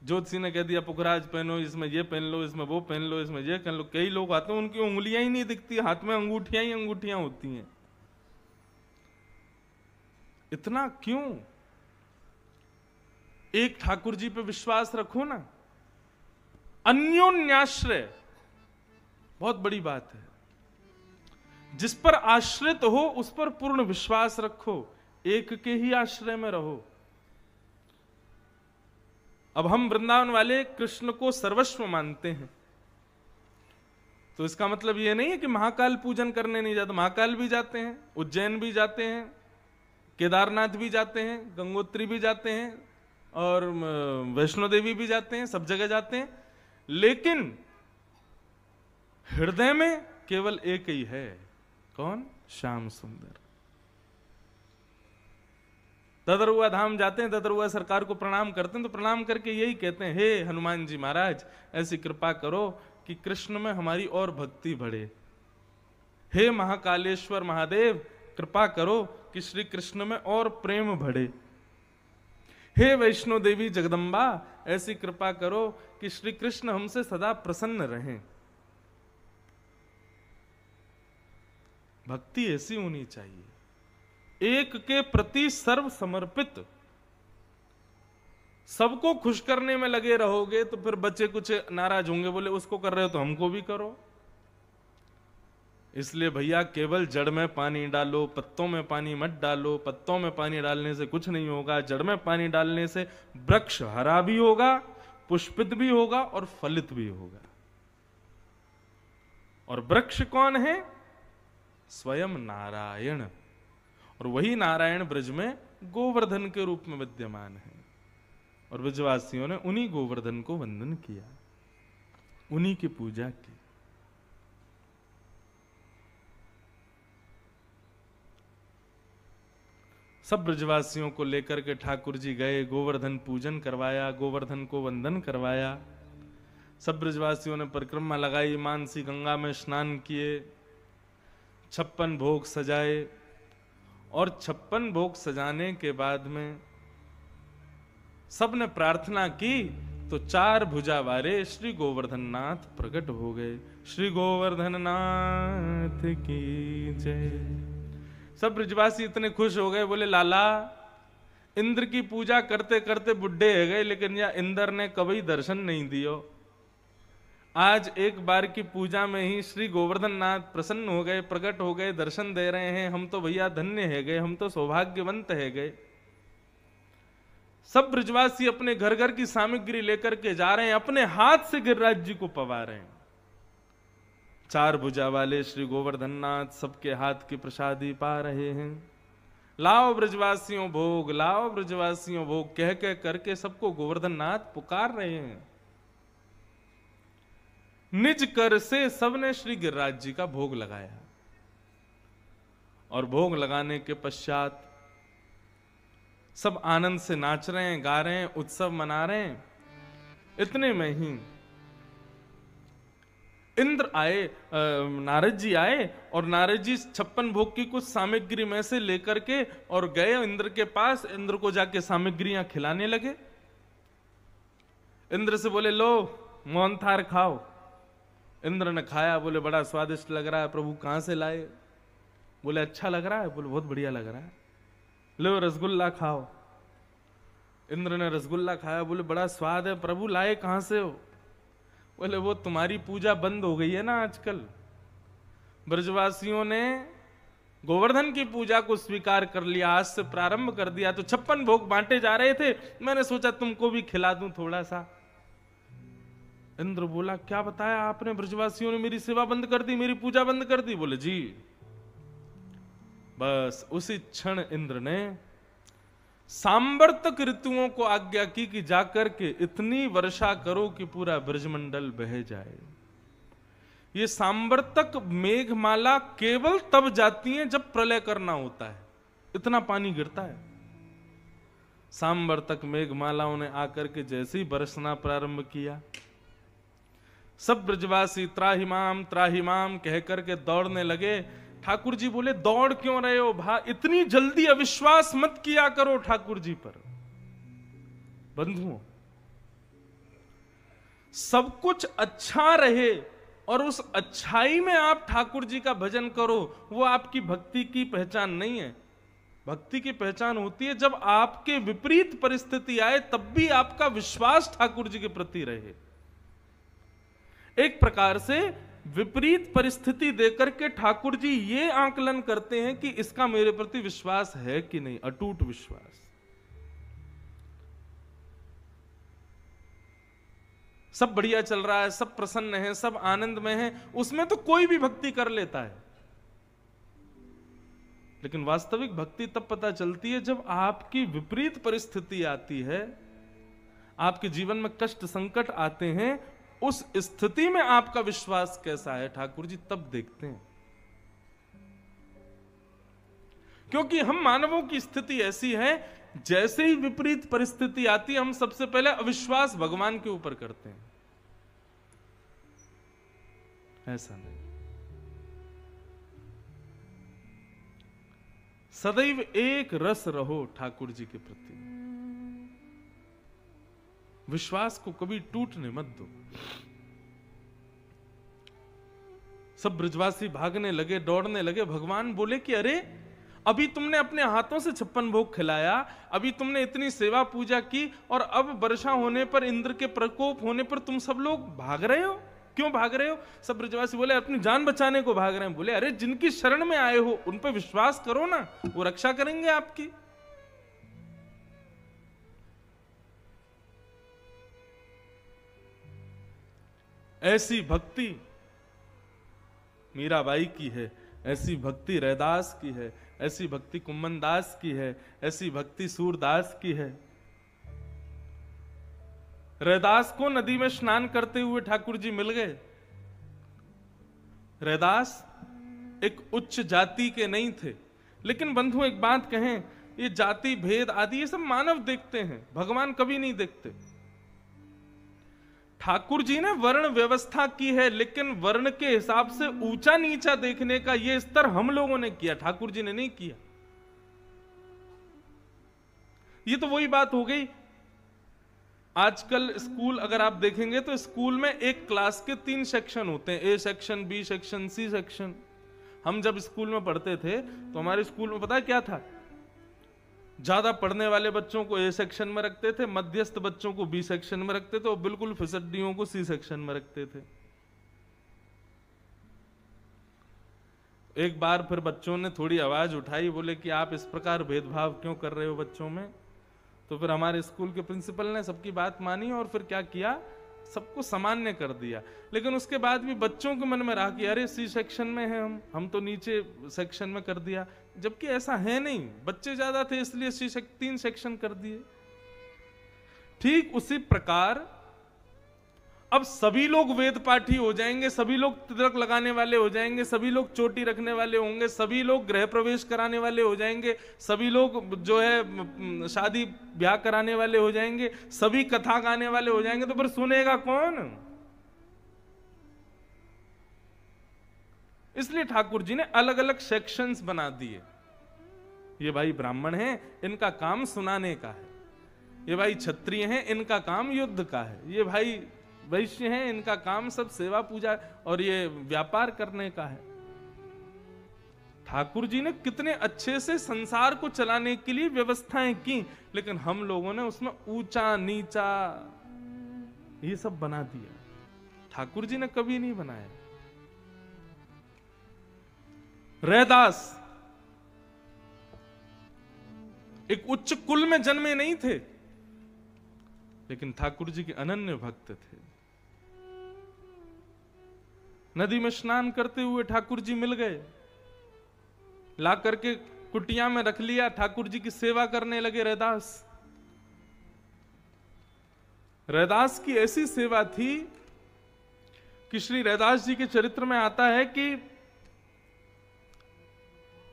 A: ज्योतिषी ने कह दिया पुखराज पहनो, इसमें ये पहन लो, इसमें वो पहन लो, इसमें ये पहन लो। कई लोग आते हैं उनकी उंगलियां ही नहीं दिखती, हाथ में अंगूठियां ही अंगूठियां होती हैं। इतना क्यों? एक ठाकुर जी पे विश्वास रखो ना। अन्योन्याश्रय बहुत बड़ी बात है। जिस पर आश्रित हो उस पर पूर्ण विश्वास रखो, एक के ही आश्रय में रहो। अब हम वृंदावन वाले कृष्ण को सर्वस्व मानते हैं, तो इसका मतलब यह नहीं है कि महाकाल पूजन करने नहीं जाते। महाकाल भी जाते हैं, उज्जैन भी जाते हैं, केदारनाथ भी जाते हैं, गंगोत्री भी जाते हैं, और वैष्णो देवी भी जाते हैं, सब जगह जाते हैं, लेकिन हृदय में केवल एक ही है। कौन? श्याम सुंदर। ददरुआ धाम जाते हैं, ददरुआ सरकार को प्रणाम करते हैं, तो प्रणाम करके यही कहते हैं, हे हनुमान जी महाराज ऐसी कृपा करो कि कृष्ण में हमारी और भक्ति बढ़े। हे महाकालेश्वर महादेव कृपा करो कि श्री कृष्ण में और प्रेम बढ़े। हे वैष्णो देवी जगदम्बा ऐसी कृपा करो कि श्री कृष्ण हमसे सदा प्रसन्न रहें। भक्ति ऐसी होनी चाहिए, एक के प्रति सर्व समर्पित। सबको खुश करने में लगे रहोगे तो फिर बच्चे कुछ नाराज होंगे, बोले उसको कर रहे हो तो हमको भी करो। इसलिए भैया केवल जड़ में पानी डालो, पत्तों में पानी मत डालो। पत्तों में पानी डालने से कुछ नहीं होगा, जड़ में पानी डालने से वृक्ष हरा भी होगा, पुष्पित भी होगा और फलित भी होगा। और वृक्ष कौन है? स्वयं नारायण। और वही नारायण ब्रज में गोवर्धन के रूप में विद्यमान है, और ब्रजवासियों ने उन्हीं गोवर्धन को वंदन किया, उन्हीं की पूजा की। सब ब्रजवासियों को लेकर के ठाकुर जी गए, गोवर्धन पूजन करवाया, गोवर्धन को वंदन करवाया। सब ब्रजवासियों ने परिक्रमा लगाई, मानसी गंगा में स्नान किए, 56 भोग सजाए, और 56 भोग सजाने के बाद में सबने प्रार्थना की तो 4 भुजा वाले श्री गोवर्धन नाथ प्रकट हो गए। श्री गोवर्धन नाथ की जय। सब ब्रजवासी इतने खुश हो गए, बोले लाला इंद्र की पूजा करते करते बुढ़े हो गए, लेकिन या इंद्र ने कभी दर्शन नहीं दियो। आज एक बार की पूजा में ही श्री गोवर्धन नाथ प्रसन्न हो गए, प्रकट हो गए, दर्शन दे रहे हैं। हम तो भैया धन्य है गए, हम तो सौभाग्यवंत है गए। सब ब्रजवासी अपने घर घर की सामग्री लेकर के जा रहे हैं, अपने हाथ से गिरिराज जी को पवा रहे हैं। 4 भुजा वाले श्री गोवर्धन नाथ सबके हाथ की प्रसादी पा रहे हैं। लाओ ब्रजवासियों भोग, लाओ ब्रजवासियों भोग कह कह करके सबको गोवर्धन नाथ पुकार रहे हैं। निज कर से सबने श्री गिरिराज जी का भोग लगाया और भोग लगाने के पश्चात सब आनंद से नाच रहे हैं, गा रहे हैं, उत्सव मना रहे हैं। इतने में ही इंद्र आए, नारद जी आए और नारद जी 56 भोग की कुछ सामग्री में से लेकर के और गए इंद्र के पास। इंद्र को जाके सामग्रियां खिलाने लगे। इंद्र से बोले लो मोहन थार खाओ। इंद्र ने खाया, बोले बड़ा स्वादिष्ट लग रहा है प्रभु, कहां से लाए? बोले अच्छा लग रहा है? बोले बहुत बढ़िया लग रहा है। लो रसगुल्ला खाओ। इंद्र ने रसगुल्ला खाया, बोले बड़ा स्वाद है प्रभु, लाए कहां से हो? बोले वो तुम्हारी पूजा बंद हो गई है ना आजकल। ब्रजवासियों ने गोवर्धन की पूजा को स्वीकार कर लिया, आज से प्रारंभ कर दिया, तो 56 भोग बांटे जा रहे थे, मैंने सोचा तुमको भी खिला दूं थोड़ा सा। इंद्र बोला क्या बताया आपने? ब्रजवासियों ने मेरी सेवा बंद कर दी, मेरी पूजा बंद कर दी। बोले जी। बस उसी क्षण इंद्र ने सांवर्तक ऋतुओं को आज्ञा की कि जाकर के इतनी वर्षा करो कि पूरा ब्रजमंडल बह जाए। ये सांवर्तक मेघमाला केवल तब जाती है जब प्रलय करना होता है, इतना पानी गिरता है। सांवर्तक मेघमालाओं ने आकर के जैसे ही बरसना प्रारंभ किया, सब ब्रजवासी त्राहिमाम कह करके दौड़ने लगे। ठाकुर जी बोले दौड़ क्यों रहे हो भा, इतनी जल्दी अविश्वास मत किया करो ठाकुर जी पर। बंधुओं, सब कुछ अच्छा रहे और उस अच्छाई में आप ठाकुर जी का भजन करो, वो आपकी भक्ति की पहचान नहीं है। भक्ति की पहचान होती है जब आपके विपरीत परिस्थिति आए तब भी आपका विश्वास ठाकुर जी के प्रति रहे। एक प्रकार से विपरीत परिस्थिति देकर के ठाकुर जी ये आकलन करते हैं कि इसका मेरे प्रति विश्वास है कि नहीं, अटूट विश्वास। सब बढ़िया चल रहा है, सब प्रसन्न है, सब आनंद में है, उसमें तो कोई भी भक्ति कर लेता है। लेकिन वास्तविक भक्ति तब पता चलती है जब आपकी विपरीत परिस्थिति आती है, आपके जीवन में कष्ट संकट आते हैं, उस स्थिति में आपका विश्वास कैसा है ठाकुर जी तब देखते हैं। क्योंकि हम मानवों की स्थिति ऐसी है, जैसे ही विपरीत परिस्थिति आती है हम सबसे पहले अविश्वास भगवान के ऊपर करते हैं। ऐसा नहीं, सदैव एक रस रहो ठाकुर जी के प्रति, विश्वास को कभी टूटने मत दो। सब ब्रजवासी भागने लगे, दौड़ने लगे। भगवान बोले कि अरे अभी तुमने अपने हाथों से 56 भोग खिलाया, अभी तुमने इतनी सेवा पूजा की और अब वर्षा होने पर, इंद्र के प्रकोप होने पर तुम सब लोग भाग रहे हो। क्यों भाग रहे हो? सब ब्रजवासी बोले अपनी जान बचाने को भाग रहे हैं। बोले अरे जिनकी शरण में आए हो उन पर विश्वास करो ना, वो रक्षा करेंगे आपकी। ऐसी भक्ति मीराबाई की है, ऐसी भक्ति रैदास की है, ऐसी भक्ति कुम्मन दास की है, ऐसी भक्ति सूरदास की है। रैदास को नदी में स्नान करते हुए ठाकुर जी मिल गए। रैदास एक उच्च जाति के नहीं थे, लेकिन बंधु एक बात कहें, ये जाति भेद आदि ये सब मानव देखते हैं, भगवान कभी नहीं देखते। ठाकुर जी ने वर्ण व्यवस्था की है, लेकिन वर्ण के हिसाब से ऊंचा नीचा देखने का यह स्तर हम लोगों ने किया, ठाकुर जी ने नहीं किया। ये तो वही बात हो गई आजकल स्कूल अगर आप देखेंगे तो स्कूल में एक क्लास के 3 सेक्शन होते हैं, A section, B section, C section. हम जब स्कूल में पढ़ते थे तो हमारे स्कूल में पता है क्या था? ज्यादा पढ़ने वाले बच्चों को ए सेक्शन में रखते थे, मध्यस्थ बच्चों को बी सेक्शन में रखते थे और बिल्कुल फिसड्डियों को सी सेक्शन में रखते थे। एक बार फिर बच्चों ने थोड़ी आवाज उठाई, बोले कि आप इस प्रकार भेदभाव क्यों कर रहे हो बच्चों में? तो फिर हमारे स्कूल के प्रिंसिपल ने सबकी बात मानी और फिर क्या किया, सबको सामान्य कर दिया। लेकिन उसके बाद भी बच्चों के मन में रहा कि अरे सी सेक्शन में है हम तो नीचे सेक्शन में कर दिया, जबकि ऐसा है नहीं। बच्चे ज्यादा थे इसलिए 3 सेक्शन कर दिए। ठीक उसी प्रकार अब सभी लोग वेद पाठी हो जाएंगे, सभी लोग तिलक लगाने वाले हो जाएंगे, सभी लोग चोटी रखने वाले होंगे, सभी लोग गृह प्रवेश कराने वाले हो जाएंगे, सभी लोग जो है शादी ब्याह कराने वाले हो जाएंगे, सभी कथा गाने वाले हो जाएंगे, तो फिर सुनेगा कौन? इसलिए ठाकुर जी ने अलग अलग सेक्शंस बना दिए। ये भाई ब्राह्मण हैं, इनका काम सुनाने का है। ये भाई क्षत्रिय हैं, इनका काम युद्ध का है। ये भाई वैश्य हैं, इनका काम सब सेवा पूजा और ये व्यापार करने का है। ठाकुर जी ने कितने अच्छे से संसार को चलाने के लिए व्यवस्थाएं की, लेकिन हम लोगों ने उसमें ऊंचा नीचा ये सब बना दिया। ठाकुर जी ने कभी नहीं बनाया। रैदास एक उच्च कुल में जन्मे नहीं थे, लेकिन ठाकुर जी के अनन्य भक्त थे। नदी में स्नान करते हुए ठाकुर जी मिल गए, ला करके कुटिया में रख लिया, ठाकुर जी की सेवा करने लगे रैदास। रैदास की ऐसी सेवा थी कि श्री रैदास जी के चरित्र में आता है कि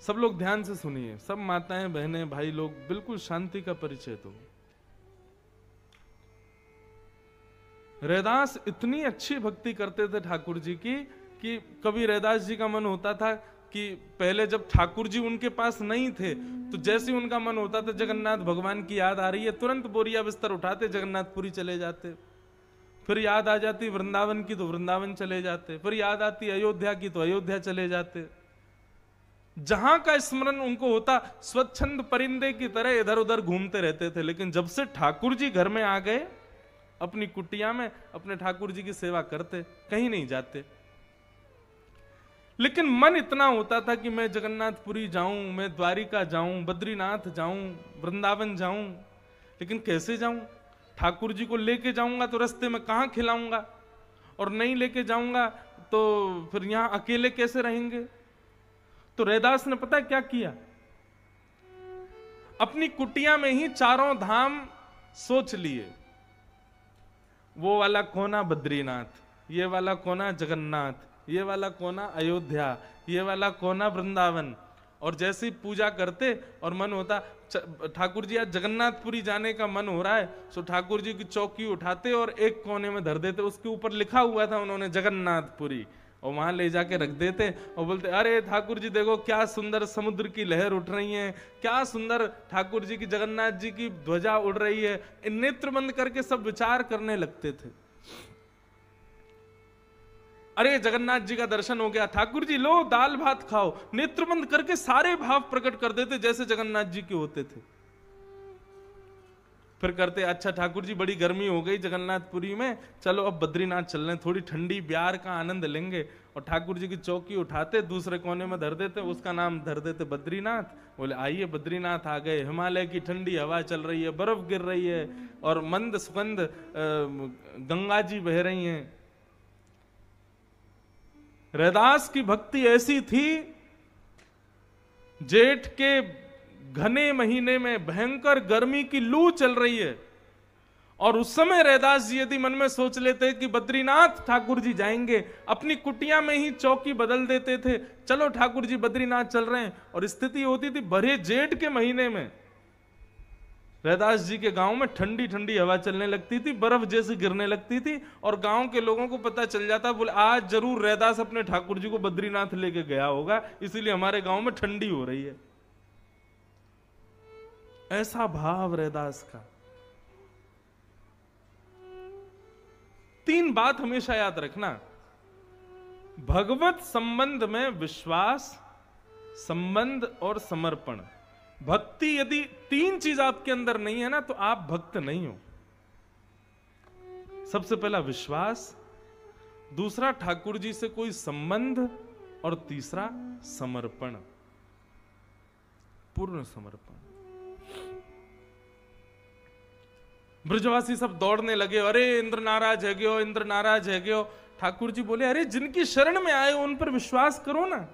A: सब लोग ध्यान से सुनिए, सब माताएं बहनें भाई लोग, बिल्कुल शांति का परिचय दो। रैदास इतनी अच्छी भक्ति करते थे ठाकुर जी की कि कभी रैदास जी का मन होता था कि पहले जब ठाकुर जी उनके पास नहीं थे तो जैसे उनका मन होता था जगन्नाथ भगवान की याद आ रही है, तुरंत बोरिया बिस्तर उठाते जगन्नाथपुरी चले जाते। फिर याद आ जाती वृंदावन की तो वृंदावन चले जाते, फिर याद आती अयोध्या की तो अयोध्या चले जाते। जहां का स्मरण उनको होता स्वच्छंद परिंदे की तरह इधर उधर घूमते रहते थे। लेकिन जब से ठाकुर जी घर में आ गए, अपनी कुटिया में अपने ठाकुर जी की सेवा करते, कहीं नहीं जाते। लेकिन मन इतना होता था कि मैं जगन्नाथपुरी जाऊं, मैं द्वारिका जाऊं, बद्रीनाथ जाऊं, वृंदावन जाऊं। लेकिन कैसे जाऊं? ठाकुर जी को लेके जाऊंगा तो रास्ते में कहां खिलाऊंगा, और नहीं लेके जाऊंगा तो फिर यहां अकेले कैसे रहेंगे? तो रैदास ने पता क्या किया, अपनी कुटिया में ही चारों धाम सोच लिए। वो वाला कोना बद्रीनाथ, ये वाला कोना जगन्नाथ, ये वाला कोना अयोध्या, ये वाला कोना वृंदावन। और जैसे ही पूजा करते और मन होता ठाकुर जी आज जगन्नाथपुरी जाने का मन हो रहा है, तो ठाकुर जी की चौकी उठाते और एक कोने में धर देते, उसके ऊपर लिखा हुआ था उन्होंने जगन्नाथपुरी, और वहां ले जाके रख देते और बोलते अरे ठाकुर जी देखो क्या सुंदर समुद्र की लहर उठ रही है, क्या सुंदर ठाकुर जी की जगन्नाथ जी की ध्वजा उड़ रही है। नेत्र बंद करके सब विचार करने लगते थे। अरे जगन्नाथ जी का दर्शन हो गया, ठाकुर जी लो दाल भात खाओ, नेत्र बंद करके सारे भाव प्रकट कर देते जैसे जगन्नाथ जी के होते थे। फिर करते अच्छा ठाकुर जी बड़ी गर्मी हो गई जगन्नाथपुरी में, चलो अब बद्रीनाथ चल रहे हैं, थोड़ी ठंडी ब्यार का आनंद लेंगे। और ठाकुर जी की चौकी उठाते दूसरे कोने में धर देते, उसका नाम धर देते बद्रीनाथ। बोले आइए बद्रीनाथ आ गए, हिमालय की ठंडी हवा चल रही है, बर्फ गिर रही है और मंद सुगंध गंगा जी बह रही हैं। रैदास की भक्ति ऐसी थी, जेठ के घने महीने में भयंकर गर्मी की लू चल रही है और उस समय रैदास जी यदि मन में सोच लेते कि बद्रीनाथ ठाकुर जी जाएंगे, अपनी कुटिया में ही चौकी बदल देते थे, चलो ठाकुर जी बद्रीनाथ चल रहे हैं। और स्थिति होती थी भरे जेठ के महीने में रैदास जी के गांव में ठंडी ठंडी हवा चलने लगती थी, बर्फ जैसी गिरने लगती थी और गांव के लोगों को पता चल जाता, बोले आज जरूर रैदास अपने ठाकुर जी को बद्रीनाथ लेके गया होगा, इसीलिए हमारे गांव में ठंडी हो रही है। ऐसा भाव रैदास का। 3 बात हमेशा याद रखना। भगवत संबंध में विश्वास, संबंध और समर्पण। भक्ति यदि 3 चीज आपके अंदर नहीं है ना, तो आप भक्त नहीं हो। सबसे पहला विश्वास, दूसरा ठाकुर जी से कोई संबंध, और तीसरा समर्पण, पूर्ण समर्पण। ब्रजवासी सब दौड़ने लगे, अरे इंद्र नाराज है गयो, इंद्र नाराज है गयो। ठाकुर जी बोले, अरे जिनकी शरण में आए उन पर विश्वास करो ना।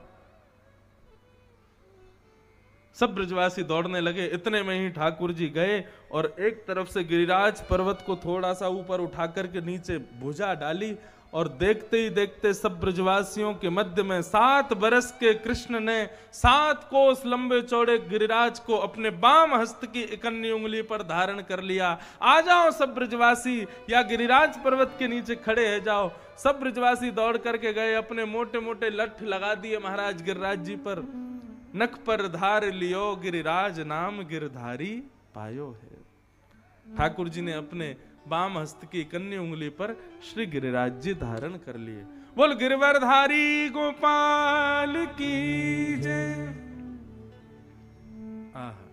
A: सब ब्रजवासी दौड़ने लगे। इतने में ही ठाकुर जी गए और एक तरफ से गिरिराज पर्वत को थोड़ा सा ऊपर उठा करके नीचे भुजा डाली, और देखते ही देखते सब ब्रजवासियों के मध्य में 7 बरस के कृष्ण ने 7 कोस लंबे चौड़े गिरिराज को अपने बाम हस्त की इकन्नी उंगली पर धारण कर लिया। आ जाओ सब ब्रजवासी, या गिरिराज पर्वत के नीचे खड़े है जाओ। सब ब्रजवासी दौड़ करके गए, अपने मोटे मोटे लठ लगा दिए महाराज गिरिराज जी पर। नख पर धार लियो गिरिराज नाम गिरधारी पायो है। ठाकुर जी ने अपने बाम हस्त की कन्नी उंगली पर श्री गिरिराज जी धारण कर लिए। बोल गिरवरधारी गोपाल की जय। आहा,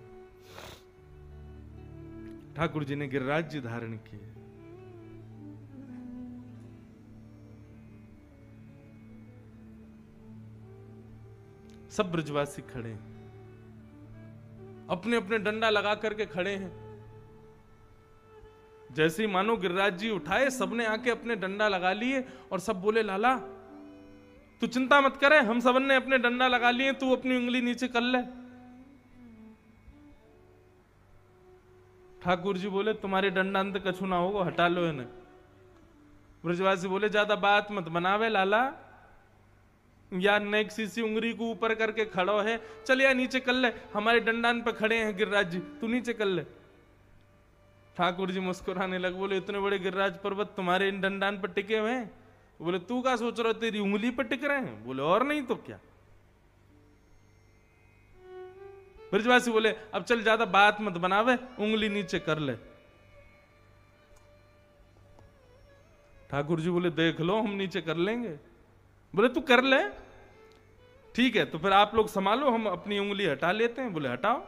A: ठाकुर जी ने गिरिराज जी धारण किए। सब ब्रजवासी खड़े, अपने अपने डंडा लगा करके खड़े हैं। जैसे ही मानो गिरिराज जी उठाए, सबने आके अपने डंडा लगा लिए और सब बोले, लाला तू चिंता मत करे, हम सबन ने अपने डंडा लगा लिए, तू अपनी उंगली नीचे कर ले। ठाकुर जी बोले, तुम्हारे डंडा अंत कछु ना होगा, हटा लो इन्हें। ब्रजवासी बोले, ज्यादा बात मत बनावे लाला, या नेक सीसी उंगली को ऊपर करके खड़ो है, चल या नीचे कर ले, हमारे डंडान पे खड़े हैं गिरिराज जी, तू नीचे कर ले। ठाकुर जी मुस्कुराने लगे, बोले, इतने बड़े गिरिराज पर्वत तुम्हारे इन डंडान पर टिके हुए हैं? बोले, तू क्या सोच रहा, तेरी उंगली पर टिक रहे हैं? बोले, और नहीं तो क्या। ब्रजवासी बोले, अब चल ज्यादा बात मत बनावे, उंगली नीचे कर ले। ठाकुर जी बोले, देख लो, हम नीचे कर लेंगे। बोले, तू कर ले, ठीक है, तो फिर आप लोग संभालो, हम अपनी उंगली हटा लेते हैं। बोले, हटाओ।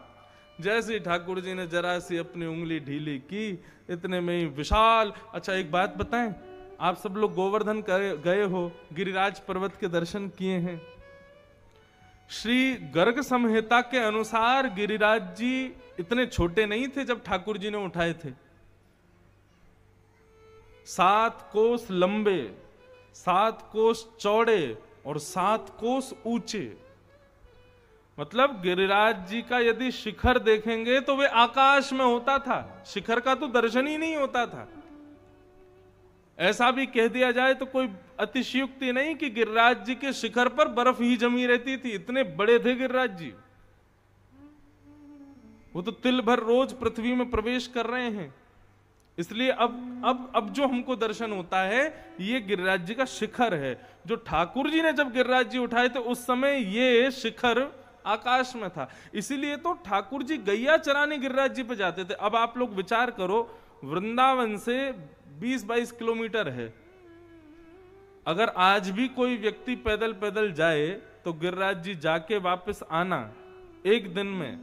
A: जैसे ठाकुर जी ने जरा सी अपनी उंगली ढीली की, इतने में ही विशाल। अच्छा एक बात बताएं, आप सब लोग गोवर्धन गए हो, गिरिराज पर्वत के दर्शन किए हैं। श्री गर्ग संहिता के अनुसार गिरिराज जी इतने छोटे नहीं थे जब ठाकुर जी ने उठाए थे। 7 कोस लंबे, 7 कोस चौड़े और 7 कोस ऊंचे। मतलब गिरिराज जी का यदि शिखर देखेंगे तो वे आकाश में होता था, शिखर का तो दर्शन ही नहीं होता था। ऐसा भी कह दिया जाए तो कोई अतिशयोक्ति नहीं कि गिरिराज जी के शिखर पर बर्फ ही जमी रहती थी, इतने बड़े थे गिरिराज जी। वो तो तिल भर रोज पृथ्वी में प्रवेश कर रहे हैं। इसलिए अब जो हमको दर्शन होता है ये गिरिराज जी का शिखर है। जो ठाकुर जी ने जब गिरिराज जी उठाए थे उस समय ये शिखर आकाश में था। इसीलिए तो ठाकुर जी गैया चराने गिरिराज जी पे जाते थे। अब आप लोग विचार करो, वृंदावन से 20-22 किलोमीटर है। अगर आज भी कोई व्यक्ति पैदल पैदल जाए तो गिरिराज जी जाके वापस आना एक दिन में,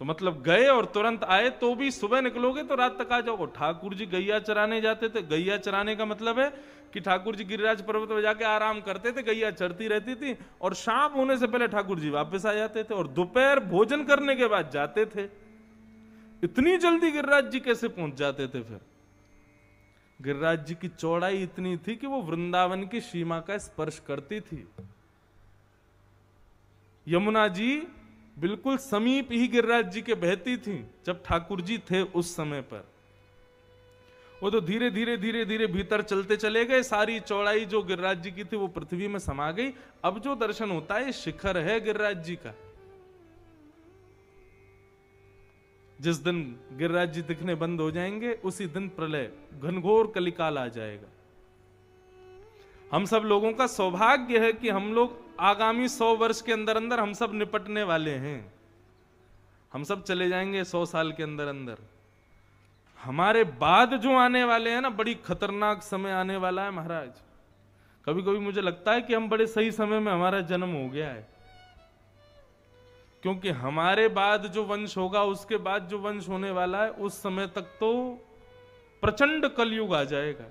A: तो मतलब गए और तुरंत आए तो भी सुबह निकलोगे तो रात तक आ जाओगे। ठाकुर जी गैया चराने जाते थे। गैया चराने का मतलब है कि ठाकुर जी गिरिराज पर्वत पर जाके आराम करते थे, गैया चरती रहती थी, और शाम होने से पहले ठाकुर जी वापस आ जाते थे, और दोपहर भोजन करने के बाद जाते थे। इतनी जल्दी गिरिराज जी कैसे पहुंच जाते थे? फिर गिरिराज जी की चौड़ाई इतनी थी कि वो वृंदावन की सीमा का स्पर्श करती थी। यमुना जी बिल्कुल समीप ही गिरिराज जी के बहती थी जब ठाकुर जी थे उस समय पर। वो तो धीरे धीरे धीरे धीरे भीतर चलते चले गए, सारी चौड़ाई जो गिरिराज जी की थी वो पृथ्वी में समा गई। अब जो दर्शन होता है शिखर है गिरिराज जी का। जिस दिन गिरिराज जी दिखने बंद हो जाएंगे उसी दिन प्रलय घनघोर कलिकाल आ जाएगा। हम सब लोगों का सौभाग्य है कि हम लोग आगामी 100 वर्ष के अंदर अंदर हम सब निपटने वाले हैं। हम सब चले जाएंगे 100 साल के अंदर अंदर। हमारे बाद जो आने वाले हैं ना, बड़ी खतरनाक समय आने वाला है महाराज। कभी कभी मुझे लगता है कि हम बड़े सही समय में हमारा जन्म हो गया है, क्योंकि हमारे बाद जो वंश होगा, उसके बाद जो वंश होने वाला है, उस समय तक तो प्रचंड कलयुग आ जाएगा।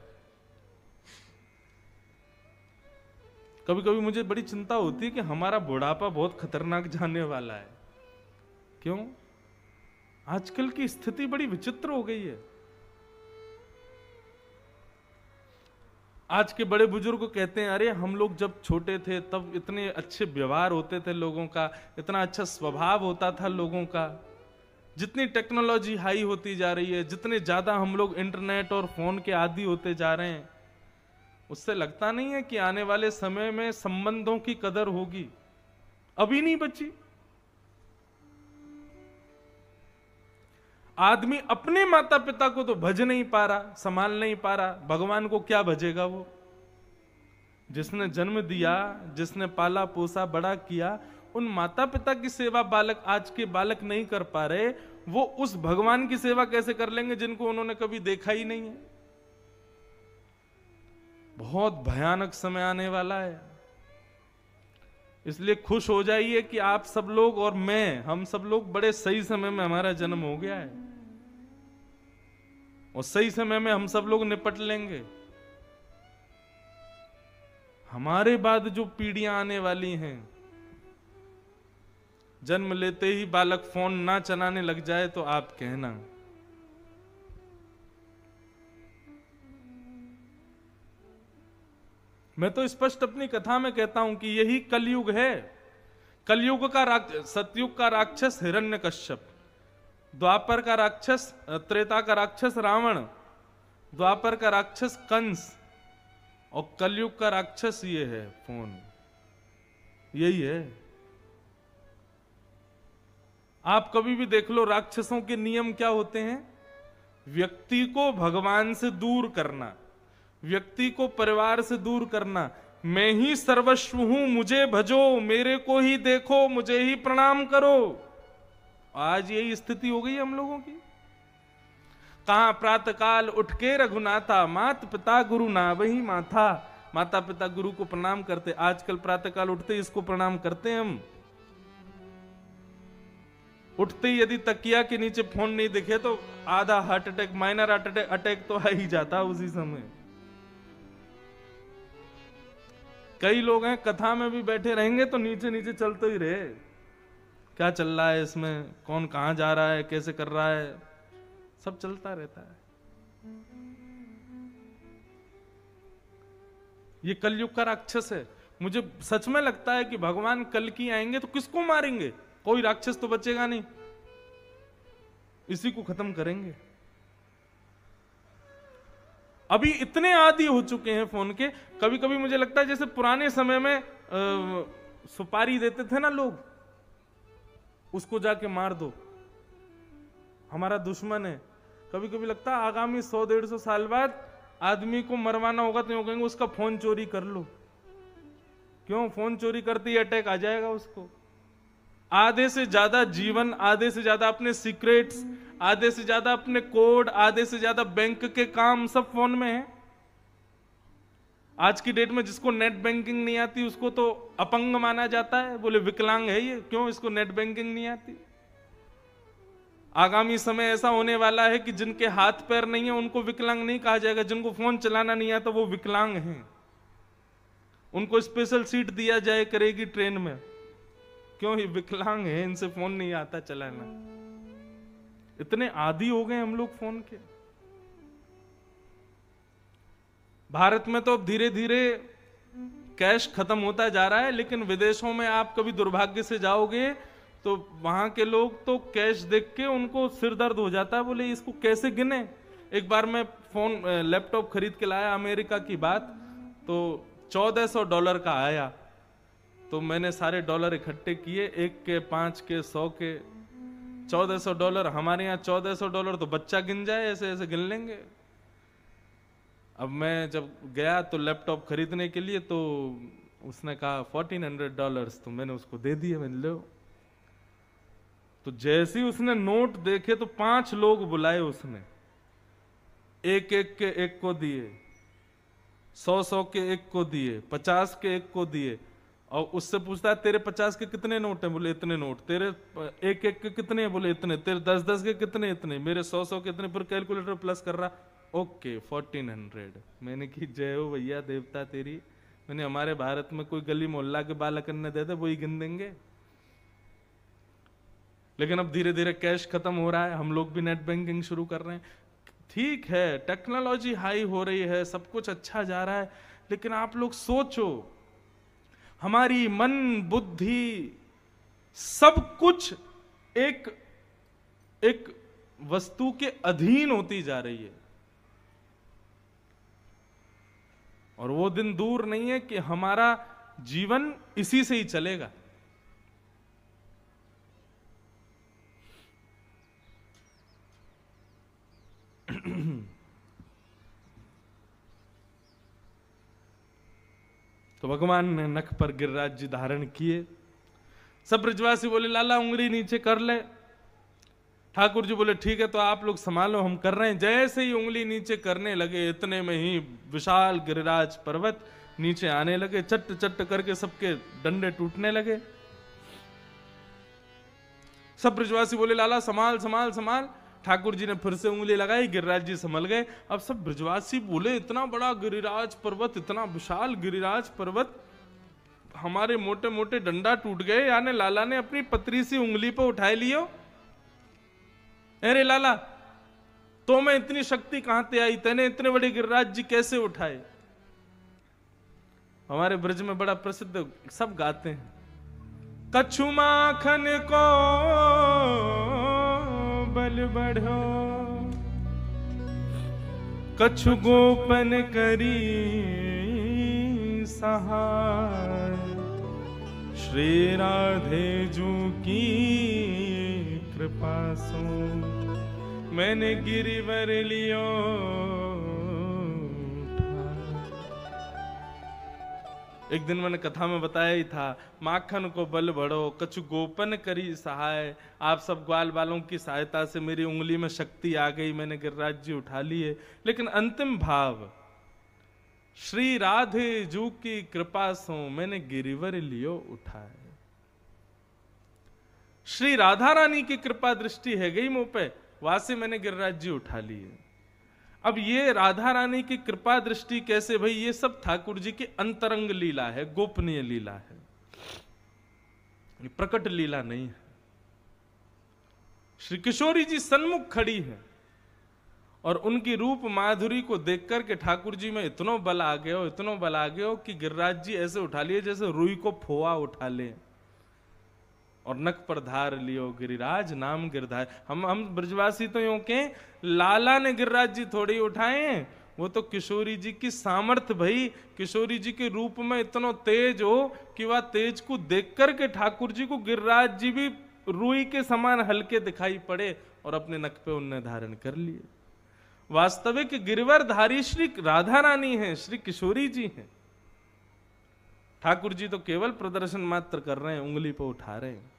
A: कभी कभी मुझे बड़ी चिंता होती है कि हमारा बुढ़ापा बहुत खतरनाक जाने वाला है। क्यों? आजकल की स्थिति बड़ी विचित्र हो गई है। आज के बड़े बुजुर्ग कहते हैं, अरे हम लोग जब छोटे थे तब इतने अच्छे व्यवहार होते थे लोगों का, इतना अच्छा स्वभाव होता था लोगों का। जितनी टेक्नोलॉजी हाई होती जा रही है, जितने ज्यादा हम लोग इंटरनेट और फोन के आदी होते जा रहे हैं, उससे लगता नहीं है कि आने वाले समय में संबंधों की कदर होगी। अभी नहीं बची। आदमी अपने माता पिता को तो भज नहीं पा रहा, संभाल नहीं पा रहा, भगवान को क्या भजेगा वो? जिसने जन्म दिया, जिसने पाला पोसा बड़ा किया, उन माता पिता की सेवा बालक, आज के बालक नहीं कर पा रहे, वो उस भगवान की सेवा कैसे कर लेंगे जिनको उन्होंने कभी देखा ही नहीं है? बहुत भयानक समय आने वाला है। इसलिए खुश हो जाइए कि आप सब लोग और मैं, हम सब लोग बड़े सही समय में हमारा जन्म हो गया है, और सही समय में हम सब लोग निपट लेंगे। हमारे बाद जो पीढ़ियां आने वाली हैं, जन्म लेते ही बालक फोन ना चलाने लग जाए तो आप कहना। मैं तो स्पष्ट अपनी कथा में कहता हूं कि यही कलयुग है। कलयुग का सतयुग का राक्षस हिरण्यकश्यप, द्वापर का राक्षस, त्रेता का राक्षस रावण, द्वापर का राक्षस कंस, और कलयुग का राक्षस ये है फोन। यही है। आप कभी भी देख लो, राक्षसों के नियम क्या होते हैं? व्यक्ति को भगवान से दूर करना, व्यक्ति को परिवार से दूर करना। मैं ही सर्वस्व हूं, मुझे भजो, मेरे को ही देखो, मुझे ही प्रणाम करो। आज यही स्थिति हो गई हम लोगों की। कहां प्रातःकाल उठ के रघुनाथा, मात पिता गुरु ना वही माथा। माता पिता गुरु को प्रणाम करते, आजकल प्रातःकाल उठते इसको प्रणाम करते हैं हम। उठते ही यदि तकिया के नीचे फोन नहीं दिखे तो आधा हार्ट अटैक, माइनर अटैक तो आ ही जाता उसी समय। कई लोग हैं कथा में भी बैठे रहेंगे तो नीचे नीचे चलते ही रहे, क्या चल रहा है इसमें, कौन कहां जा रहा है, कैसे कर रहा है, सब चलता रहता है। ये कलयुग का राक्षस है। मुझे सच में लगता है कि भगवान कल की आएंगे तो किसको मारेंगे? कोई राक्षस तो बचेगा नहीं, इसी को खत्म करेंगे। अभी इतने आदी हो चुके हैं फोन के। कभी कभी मुझे लगता है जैसे पुराने समय में सुपारी देते थे ना लोग, उसको जाके मार दो, हमारा दुश्मन है। कभी कभी लगता है आगामी 100-150 साल बाद आदमी को मरवाना होगा तो यूं कहेंगे उसका फोन चोरी कर लो। क्यों? फोन चोरी करते ही अटैक आ जाएगा उसको। आधे से ज्यादा जीवन, आधे से ज्यादा अपने सीक्रेट्स, आधे से ज्यादा अपने कोड, आधे से ज्यादा बैंक के काम सब फोन में है। आज की डेट में जिसको नेट बैंकिंग नहीं आती उसको तो अपंग माना जाता है, बोले विकलांग है ये, क्यों? इसको नेट बैंकिंग नहीं आती। आगामी समय ऐसा होने वाला है कि जिनके हाथ पैर नहीं है उनको विकलांग नहीं कहा जाएगा, जिनको फोन चलाना नहीं आता वो विकलांग हैं। उनको स्पेशल सीट दिया जाए करेगी ट्रेन में, क्यों? ये विकलांग है, इनसे फोन नहीं आता चलाना। इतने आदी हो गए हम लोग फोन के। भारत में तो अब धीरे धीरे कैश खत्म होता जा रहा है, लेकिन विदेशों में आप कभी दुर्भाग्य से जाओगे तो वहां के लोग तो कैश देख के उनको सिर दर्द हो जाता है, बोले इसको कैसे गिने। एक बार मैं लैपटॉप खरीद के लाया, अमेरिका की बात, तो $1400 का आया। तो मैंने सारे डॉलर इकट्ठे किए, 1 के 5 के 100 के, $1400। हमारे यहाँ $1400 तो बच्चा गिन जाए, ऐसे ऐसे गिन लेंगे। अब मैं जब गया तो लैपटॉप खरीदने के लिए, तो उसने कहा $1400, तो मैंने उसको दे दिए, मैंने लो। तो जैसे ही उसने नोट देखे तो 5 लोग बुलाए उसने, एक एक के एक को दिए, 100 के एक को दिए, 50 के एक को दिए, और उससे पूछता है तेरे 50 के कितने नोट हैं? बोले इतने नोट। तेरे एक एक के कितने हैं? बोले इतने। तेरे 10 के कितने? इतने। मेरे 100 के इतने। पर कैलकुलेटर प्लस कर रहा, ओके 1400। मैंने की जय हो भैया देवता तेरी। मैंने हमारे भारत में कोई गली मोहल्ला के बालक ने दे दे, वही गिन देंगे। लेकिन अब धीरे धीरे कैश खत्म हो रहा है, हम लोग भी नेट बैंकिंग शुरू कर रहे हैं। ठीक है, टेक्नोलॉजी हाई हो रही है, सब कुछ अच्छा जा रहा है, लेकिन आप लोग सोचो, हमारी मन बुद्धि सब कुछ एक एक वस्तु के अधीन होती जा रही है। और वो दिन दूर नहीं है कि हमारा जीवन इसी से ही चलेगा। तो भगवान ने नख पर गिरिराज जी धारण किए। सब ब्रजवासी बोले लाला उंगली नीचे कर ले। ठाकुर जी बोले ठीक है, तो आप लोग संभालो, हम कर रहे हैं। जैसे ही उंगली नीचे करने लगे, इतने में ही विशाल गिरिराज पर्वत नीचे आने लगे। चट्ट चट्ट करके सबके डंडे टूटने लगे। सब ब्रजवासी बोले लाला संभाल संभाल संभाल। ठाकुर जी ने फिर से उंगली लगाई, गिरिराज जी संभल गए। अब सब ब्रजवासी बोले इतना बड़ा गिरिराज पर्वत, इतना विशाल गिरिराज पर्वत, हमारे मोटे मोटे डंडा टूट गए, यानी लाला ने अपनी पतरी सी उंगली पर उठा लियो। अरे लाला, तो मैं इतनी शक्ति कहां से आई? तेने इतने बड़े गिरिराज जी कैसे उठाए? हमारे ब्रज में बड़ा प्रसिद्ध सब गाते हैं, कछु माखन को बल बढ़ो, कछु गोपन करी सहाय, श्री राधे जू की कृपा सो मैंने गिरिवर लियो। एक दिन मैंने कथा में बताया ही था, माखन को बल बढ़ो, कछु गोपन करी सहाय। आप सब ग्वाल वालों की सहायता से मेरी उंगली में शक्ति आ गई, मैंने गिरिराज जी उठा लिए। लेकिन अंतिम भाव, श्री राधे जू की कृपा सो मैंने गिरिवर लियो उठाए। श्री राधा रानी की कृपा दृष्टि है गई मुंह पे, वहां से मैंने गिरिराज जी उठा लिए। अब ये राधा रानी की कृपा दृष्टि कैसे भाई? ये सब ठाकुर जी की अंतरंग लीला है, गोपनीय लीला है, ये प्रकट लीला नहीं है। श्री किशोरी जी सन्मुख खड़ी है और उनकी रूप माधुरी को देख करके ठाकुर जी में इतना बल आ गया हो, इतना बल आ गया हो कि गिरिराज जी ऐसे उठा लिए जैसे रुई को फोआ उठा ले, और नख पर धार लियो गिरिराज नाम गिरधार। हम ब्रजवासी तो यूं के लाला ने गिरिराज जी थोड़ी उठाए, वो तो किशोरी जी की सामर्थ्य भाई। किशोरी जी के रूप में इतना तेज हो कि वह तेज को देख करके ठाकुर जी को गिरिराज जी भी रुई के समान हल्के दिखाई पड़े और अपने नख पे उन्हें धारण कर लिए। वास्तविक गिरिवरधारी श्री राधा रानी है, श्री किशोरी जी हैं। ठाकुर जी तो केवल प्रदर्शन मात्र कर रहे हैं, उंगली पर उठा रहे हैं।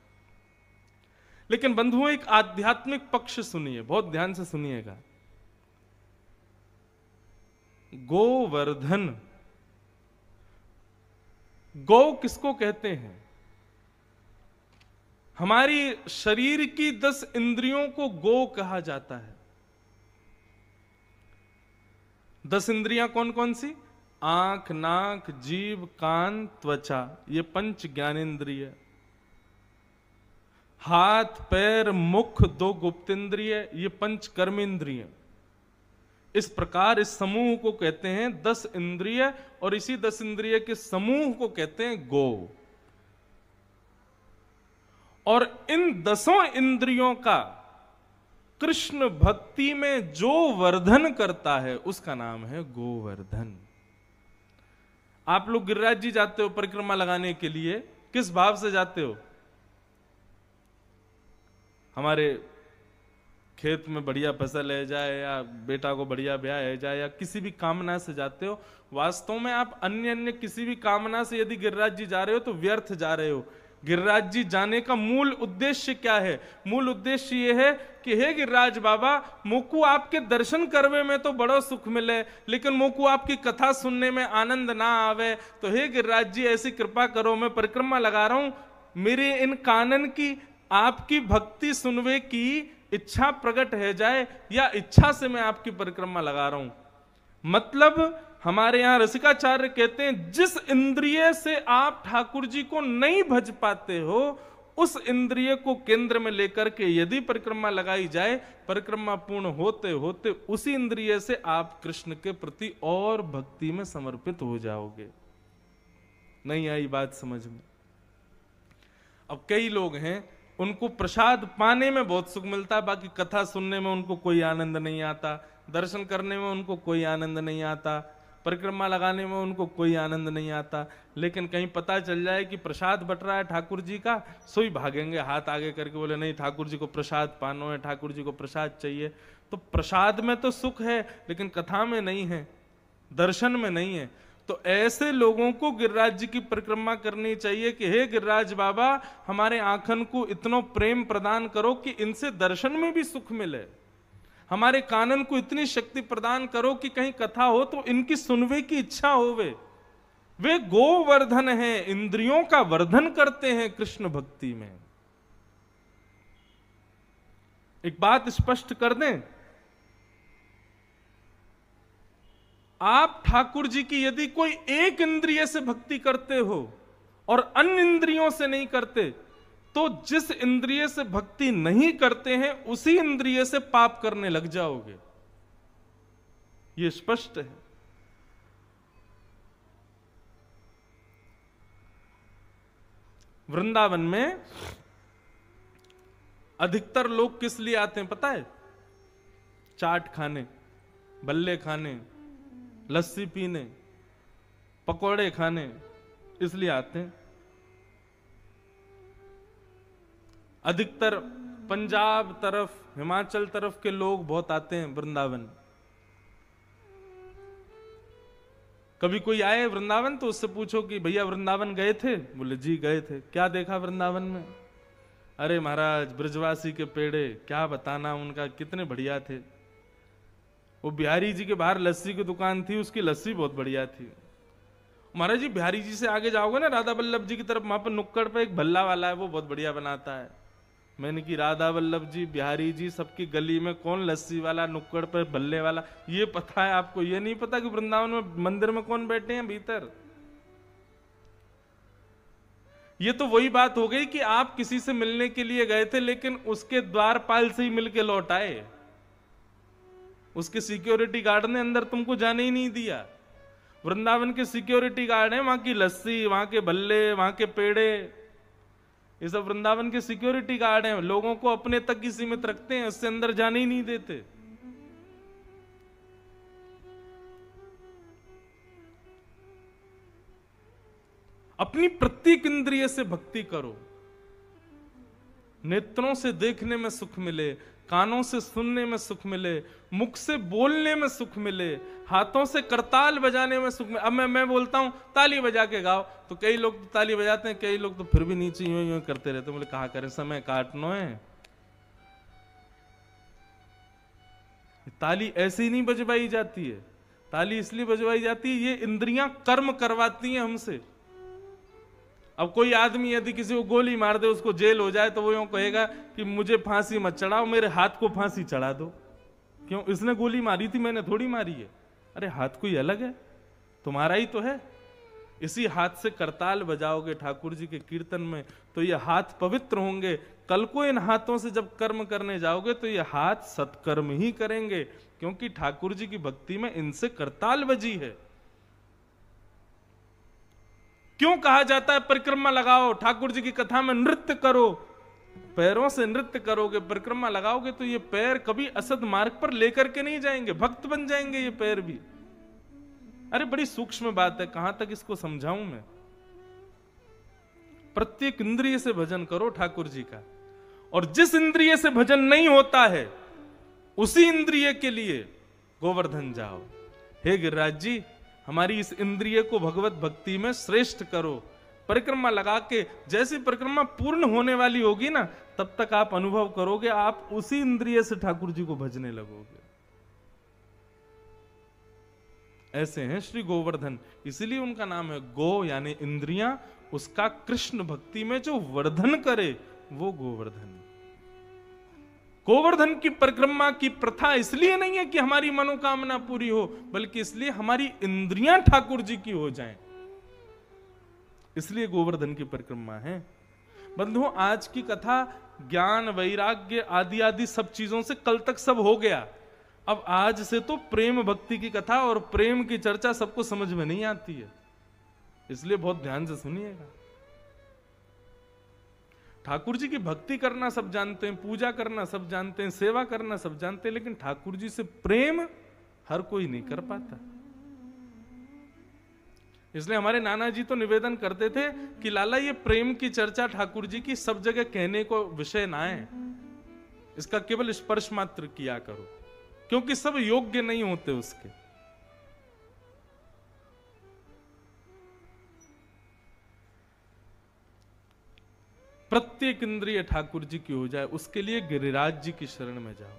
A: लेकिन बंधुओं, एक आध्यात्मिक पक्ष सुनिए, बहुत ध्यान से सुनिएगा। गोवर्धन, गौ किसको कहते हैं? हमारी शरीर की 10 इंद्रियों को गो कहा जाता है। 10 इंद्रियां कौन कौन सी? आंख, नाक, जीभ, कान, त्वचा, ये पंच ज्ञानेंद्रिय। हाथ, पैर, मुख, 2 गुप्तेंद्रिय, ये पंच कर्मेंद्रिय। इस प्रकार इस समूह को कहते हैं 10 इंद्रिय, और इसी 10 इंद्रिय के समूह को कहते हैं गो। और इन 10 इंद्रियों का कृष्ण भक्ति में जो वर्धन करता है उसका नाम है गोवर्धन। आप लोग गिरिराज जी जाते हो परिक्रमा लगाने के लिए, किस भाव से जाते हो? हमारे खेत में बढ़िया फसल है जाए, या बेटा को बढ़िया ब्याह है जाए, या किसी भी कामना से जाते हो। वास्तव में आप अन्य अन्य किसी भी कामना से यदि गिरिराज जी जा रहे हो तो व्यर्थ जा रहे हो। गिरिराज जी जाने का मूल उद्देश्य क्या है? मूल उद्देश्य ये है कि हे गिरिराज बाबा, मोकू आपके दर्शन करवे में तो बड़ा सुख मिले, लेकिन मोकू आपकी कथा सुनने में आनंद ना आवे। तो हे गिरिराज जी ऐसी कृपा करो, मैं परिक्रमा लगा रहा हूं, मेरे इन कानन की आपकी भक्ति सुनवे की इच्छा प्रकट है जाए, या इच्छा से मैं आपकी परिक्रमा लगा रहा हूं। मतलब हमारे यहां रसिकाचार्य कहते हैं, जिस इंद्रिय से आप ठाकुर जी को नहीं भज पाते हो, उस इंद्रिय को केंद्र में लेकर के यदि परिक्रमा लगाई जाए, परिक्रमा पूर्ण होते होते उसी इंद्रिय से आप कृष्ण के प्रति और भक्ति में समर्पित हो जाओगे। नहीं आई बात समझ में? अब कई लोग हैं, उनको प्रसाद पाने में बहुत सुख मिलता है, बाकी कथा सुनने में उनको कोई आनंद नहीं आता, दर्शन करने में उनको कोई आनंद नहीं आता, परिक्रमा लगाने में उनको कोई आनंद नहीं आता। लेकिन कहीं पता चल जाए कि प्रसाद बट रहा है ठाकुर जी का, सोई भागेंगे हाथ आगे करके, बोले नहीं ठाकुर जी को प्रसाद पानो है, ठाकुर जी को प्रसाद चाहिए। तो प्रसाद में तो सुख है, लेकिन कथा में नहीं है, दर्शन में नहीं है। तो ऐसे लोगों को गिरिराज जी की परिक्रमा करनी चाहिए कि हे गिरिराज बाबा, हमारे आंखन को इतना प्रेम प्रदान करो कि इनसे दर्शन में भी सुख मिले, हमारे कानन को इतनी शक्ति प्रदान करो कि कहीं कथा हो तो इनकी सुनवे की इच्छा होवे। वे गोवर्धन हैं, इंद्रियों का वर्धन करते हैं कृष्ण भक्ति में। एक बात स्पष्ट कर दें, आप ठाकुर जी की यदि कोई एक इंद्रिय से भक्ति करते हो और अन्य इंद्रियों से नहीं करते, तो जिस इंद्रिय से भक्ति नहीं करते हैं उसी इंद्रिय से पाप करने लग जाओगे। यह स्पष्ट है। वृंदावन में अधिकतर लोग किस लिए आते हैं पता है? चाट खाने, बल्ले खाने, लस्सी पीने, पकोड़े खाने, इसलिए आते हैं। अधिकतर पंजाब तरफ, हिमाचल तरफ के लोग बहुत आते हैं वृंदावन। कभी कोई आए वृंदावन तो उससे पूछो कि भैया वृंदावन गए थे? बोले जी गए थे। क्या देखा वृंदावन में? अरे महाराज ब्रजवासी के पेड़े, क्या बताना उनका, कितने बढ़िया थे। वो बिहारी जी के बाहर लस्सी की दुकान थी, उसकी लस्सी बहुत बढ़िया थी। महाराज जी बिहारी जी से आगे जाओगे ना राधा वल्लभ जी की तरफ, वहां पर नुक्कड़ पे एक भल्ला वाला है, वो बहुत बढ़िया बनाता है। मैंने कि राधा वल्लभ जी, बिहारी जी, सबकी गली में कौन लस्सी वाला, नुक्कड़ पे भल्ले वाला, ये पता है आपको? ये नहीं पता कि वृंदावन में मंदिर में कौन बैठे हैं भीतर? ये तो वही बात हो गई कि आप किसी से मिलने के लिए गए थे, लेकिन उसके द्वारपाल से ही मिलके लौट आए। उसके सिक्योरिटी गार्ड ने अंदर तुमको जाने ही नहीं दिया। वृंदावन के सिक्योरिटी गार्ड हैं, वहां की लस्सी, वहां के भल्ले, वहां के पेड़े, ये सब वृंदावन के सिक्योरिटी गार्ड हैं। लोगों को अपने तक ही सीमित रखते हैं, उससे अंदर जाने ही नहीं देते। अपनी प्रत्येक इंद्रिय से भक्ति करो। नेत्रों से देखने में सुख मिले, कानों से सुनने में सुख मिले, मुख से बोलने में सुख मिले, हाथों से करताल बजाने में सुख मिले। अब मैं बोलता हूं ताली बजा के गाओ, तो कई लोग तो ताली बजाते हैं, कई लोग तो फिर भी नीचे यूं यूं करते रहते। बोले कहा करें, समय काटना है। ताली ऐसे ही नहीं बजवाई जाती है, ताली इसलिए बजवाई जाती है, ये इंद्रियां कर्म करवाती हैं हमसे। अब कोई आदमी यदि किसी को गोली मार दे, उसको जेल हो जाए, तो वो यूं कहेगा कि मुझे फांसी मत चढ़ाओ, मेरे हाथ को फांसी चढ़ा दो। क्यों? इसने गोली मारी थी, मैंने थोड़ी मारी है। अरे हाथ कोई अलग है, तुम्हारा ही तो है। इसी हाथ से करताल बजाओगे ठाकुर जी के कीर्तन में, तो ये हाथ पवित्र होंगे। कल को इन हाथों से जब कर्म करने जाओगे तो ये हाथ सत्कर्म ही करेंगे, क्योंकि ठाकुर जी की भक्ति में इनसे करताल बजी है। क्यों कहा जाता है परिक्रमा लगाओ, ठाकुर जी की कथा में नृत्य करो? पैरों से नृत्य करोगे, परिक्रमा लगाओगे, तो ये पैर कभी असद मार्ग पर लेकर के नहीं जाएंगे, भक्त बन जाएंगे ये पैर भी। अरे बड़ी सूक्ष्म बात है, कहां तक इसको समझाऊं मैं। प्रत्येक इंद्रिय से भजन करो ठाकुर जी का, और जिस इंद्रिय से भजन नहीं होता है उसी इंद्रिय के लिए गोवर्धन जाओ। हे गिरिराज जी, हमारी इस इंद्रिय को भगवत भक्ति में श्रेष्ठ करो, परिक्रमा लगा के जैसी परिक्रमा पूर्ण होने वाली होगी ना, तब तक आप अनुभव करोगे आप उसी इंद्रिय से ठाकुर जी को भजने लगोगे। ऐसे हैं श्री गोवर्धन, इसलिए उनका नाम है गो, यानी इंद्रियां, उसका कृष्ण भक्ति में जो वर्धन करे वो गोवर्धन। गोवर्धन की परिक्रमा की प्रथा इसलिए नहीं है कि हमारी मनोकामना पूरी हो, बल्कि इसलिए हमारी इंद्रियां ठाकुर जी की हो जाएं, इसलिए गोवर्धन की परिक्रमा है। बंधुओं, आज की कथा ज्ञान वैराग्य आदि आदि सब चीजों से कल तक सब हो गया। अब आज से तो प्रेम भक्ति की कथा और प्रेम की चर्चा सबको समझ में नहीं आती है, इसलिए बहुत ध्यान से सुनिएगा। ठाकुर जी की भक्ति करना सब जानते हैं, पूजा करना सब जानते हैं, सेवा करना सब जानते हैं, लेकिन ठाकुर जी से प्रेम हर कोई नहीं कर पाता। इसलिए हमारे नाना जी तो निवेदन करते थे कि लाला ये प्रेम की चर्चा ठाकुर जी की सब जगह कहने को विषय ना है, इसका केवल स्पर्श मात्र किया करो, क्योंकि सब योग्य नहीं होते उसके। प्रत्येक इंद्रिय ठाकुर जी की हो जाए, उसके लिए गिरिराज जी की शरण में जाओ।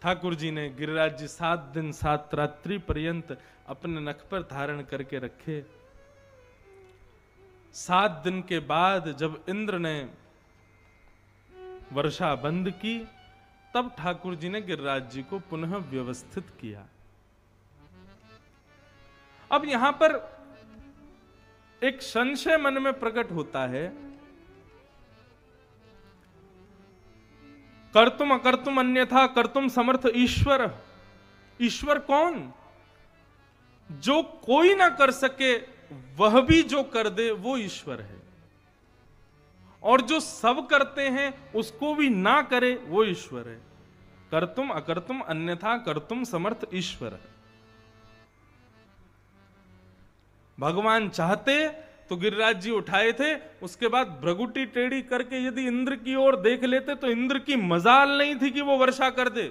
A: ठाकुर जी ने गिरिराज जी 7 दिन 7 रात्रि पर्यंत अपने नख पर धारण करके रखे। 7 दिन के बाद जब इंद्र ने वर्षा बंद की, तब ठाकुर जी ने गिरिराज जी को पुनः व्यवस्थित किया। अब यहां पर एक संशय मन में प्रकट होता है, कर्तुम अकर्तुम अन्यथा कर्तुम समर्थ ईश्वर। ईश्वर कौन? जो कोई ना कर सके वह भी जो कर दे वो ईश्वर है, और जो सब करते हैं उसको भी ना करे वो ईश्वर है। कर्तुम अकर्तुम अन्यथा कर्तुम समर्थ ईश्वर है। भगवान चाहते तो गिरिराज जी उठाए थे, उसके बाद भ्रगुटी टेढ़ी करके यदि इंद्र की ओर देख लेते तो इंद्र की मजाल नहीं थी कि वो वर्षा कर दे।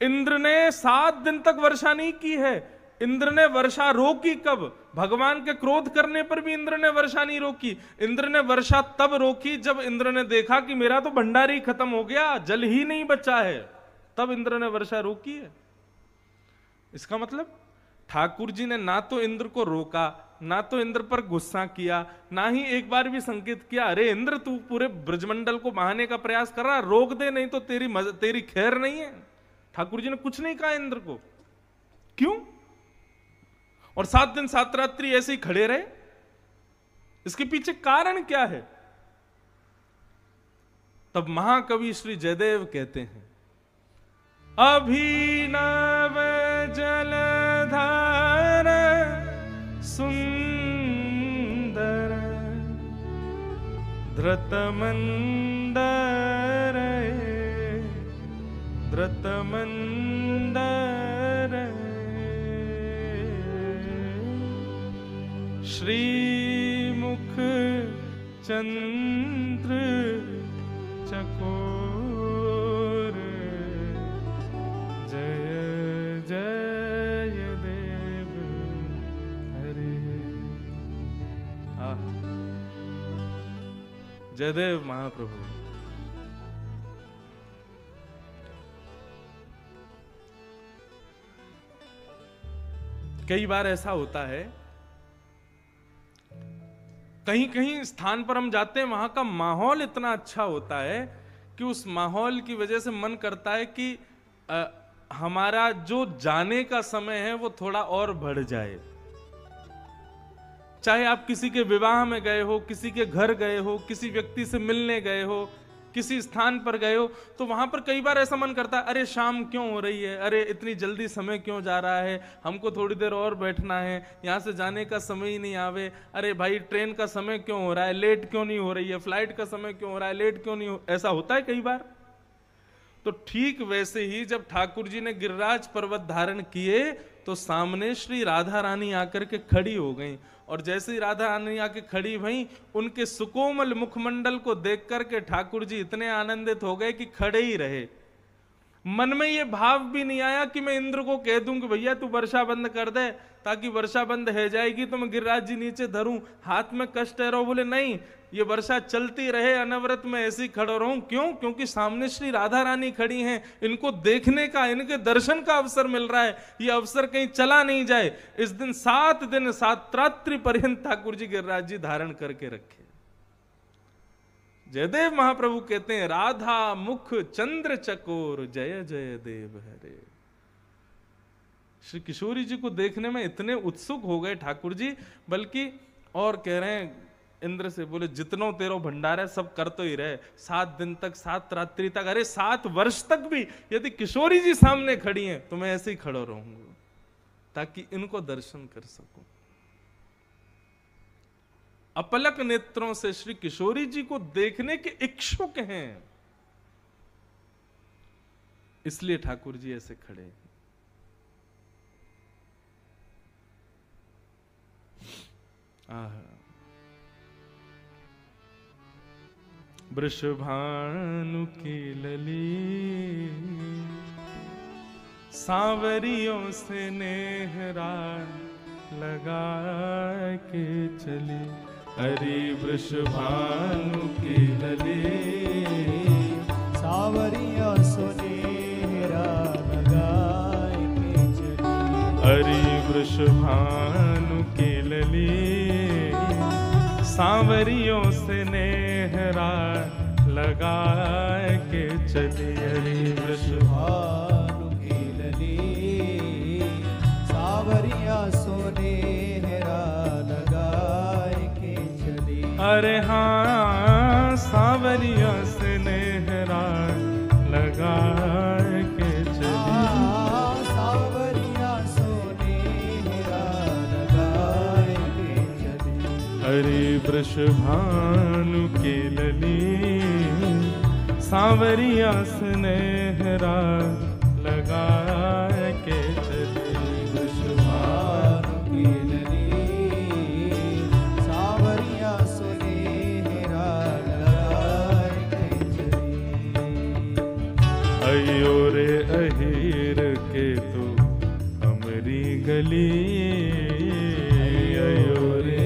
A: इंद्र ने 7 दिन तक वर्षा नहीं की है। इंद्र ने वर्षा रोकी कब? भगवान के क्रोध करने पर भी इंद्र ने वर्षा नहीं रोकी। इंद्र ने वर्षा तब रोकी जब इंद्र ने देखा कि मेरा तो भंडारी खत्म हो गया, जल ही नहीं बचा है, तब इंद्र ने वर्षा रोकी है। इसका मतलब ठाकुर जी ने ना तो इंद्र को रोका, ना तो इंद्र पर गुस्सा किया, ना ही एक बार भी संकेत किया अरे इंद्र तू पूरे ब्रजमंडल को बहाने का प्रयास कर रहा, रोक दे नहीं तो तेरी खैर नहीं है। ठाकुर जी ने कुछ नहीं कहा इंद्र को। क्यों? और 7 दिन 7 रात्रि ऐसे ही खड़े रहे। इसके पीछे कारण क्या है? तब महाकवि श्री जयदेव कहते हैं, अभिनव जलधार सुंदर धृतमंदर धृतमंदर श्रीमुख चंद्र चकोर जय जय देव हरे। जयदेव महाप्रभु। कई बार ऐसा होता है, कहीं कहीं स्थान पर हम जाते हैं, वहां का माहौल इतना अच्छा होता है कि उस माहौल की वजह से मन करता है कि हमारा जो जाने का समय है वो थोड़ा और बढ़ जाए। चाहे आप किसी के विवाह में गए हो, किसी के घर गए हो, किसी व्यक्ति से मिलने गए हो, किसी स्थान पर गए हो, तो वहां पर कई बार ऐसा मन करता है अरे शाम क्यों हो रही है, अरे इतनी जल्दी समय क्यों जा रहा है, हमको थोड़ी देर और बैठना है, यहां से जाने का समय ही नहीं आवे, अरे भाई ट्रेन का समय क्यों हो रहा है, लेट क्यों नहीं हो रही है, फ्लाइट का समय क्यों हो रहा है, लेट क्यों नहीं हो, ऐसा होता है कई बार। तो ठीक वैसे ही जब ठाकुर जी ने गिरिराज पर्वत धारण किए तो सामने श्री राधा रानी आकर के खड़ी हो गई, और जैसे ही राधा रानी आके खड़ी भई, उनके सुकोमल मुखमंडल को देख करके ठाकुर जी इतने आनंदित हो गए कि खड़े ही रहे। मन में ये भाव भी नहीं आया कि मैं इंद्र को कह दूं कि भैया तू वर्षा बंद कर दे, ताकि वर्षा बंद हो जाएगी तो मैं गिरिराज जी नीचे धरूं, हाथ में कष्ट है। बोले नहीं, ये वर्षा चलती रहे, अनवरत में ऐसे ही खड़ा रहूं। क्यों? क्योंकि सामने श्री राधा रानी खड़ी हैं, इनको देखने का, इनके दर्शन का अवसर मिल रहा है, ये अवसर कहीं चला नहीं जाए। इस दिन 7 दिन 7 रात्रि पर्यंत ठाकुर जी गिरिराज जी धारण करके रखे। जयदेव महाप्रभु कहते हैं, राधा मुख चंद्र चकोर, जय जय देव हरे। श्री किशोरी जी को देखने में इतने उत्सुक हो गए ठाकुर जी, बल्कि और कह रहे हैं इंद्र से, बोले जितनो तेरो भंडार है सब कर तो ही रहे, 7 दिन तक 7 रात्रि तक, अरे 7 वर्ष तक भी यदि किशोरी जी सामने खड़ी हैं तो मैं ऐसे ही खड़ा रहूंगा ताकि इनको दर्शन कर सकूं। अपलक नेत्रों से श्री किशोरी जी को देखने के इच्छुक हैं, इसलिए ठाकुर जी ऐसे खड़े। वृषभानु की लली सांवरियों से नेहरा लगा के चली। हरि वृषभानु की लली
B: सांवरियों से नेहरा लगा के चली।
A: हरि वृषभानु की लली सांवरियों से नेहरा लगा के चली। हरि
B: वृषभानु की लली सांवरिया सो नेहरा लगा के चली।
A: अरे हाँ, सांवरिया से नेहरा लगा के चली।
B: सांवरिया सो नेहरा लगा के चली।
A: हरि वृषभानु की लली सांवरिया से नेहरा लगा के चली।
B: वृषभानु की लली सांवरिया सो नेहरा लगा के चली।
A: अयो रे अहीर के तो हमरी गली, अयो रे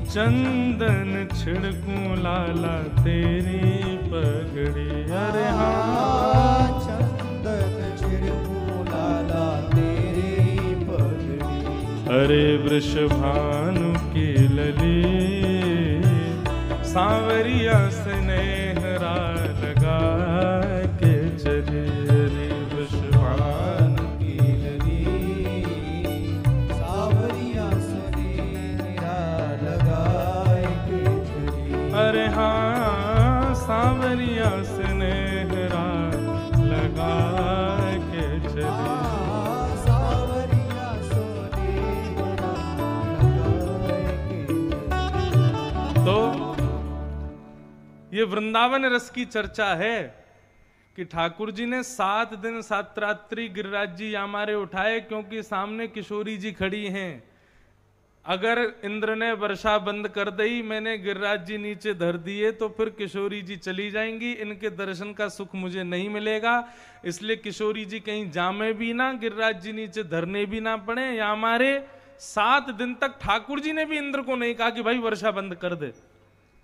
A: चंदन छिड़कूं लाला तेरी पगड़ी। अरे हाँ,
B: चंदन छिड़कूं लाला तेरी पगड़ी।
A: अरे वृषभानु की लली सांवरिया से नेहरा लगा के चली। अरे वृषभानु
B: की लली सांवरिया से नेहरा लगा के चली।
A: अरे हाँ, सांवरिया से नेहरा लगा के चली। तो ये वृंदावन रस की चर्चा है कि ठाकुर जी ने 7 दिन 7 रात्रि गिरिराज जी यामारे उठाए, क्योंकि सामने किशोरी जी खड़ी हैं। अगर इंद्र ने वर्षा बंद कर दी, मैंने गिरिराज जी नीचे धर दिए, तो फिर किशोरी जी चली जाएंगी, इनके दर्शन का सुख मुझे नहीं मिलेगा। इसलिए किशोरी जी कहीं जामे भी ना, गिरिराज जी नीचे धरने भी ना पड़े। या हमारे 7 दिन तक ठाकुर जी ने भी इंद्र को नहीं कहा कि भाई वर्षा बंद कर दे,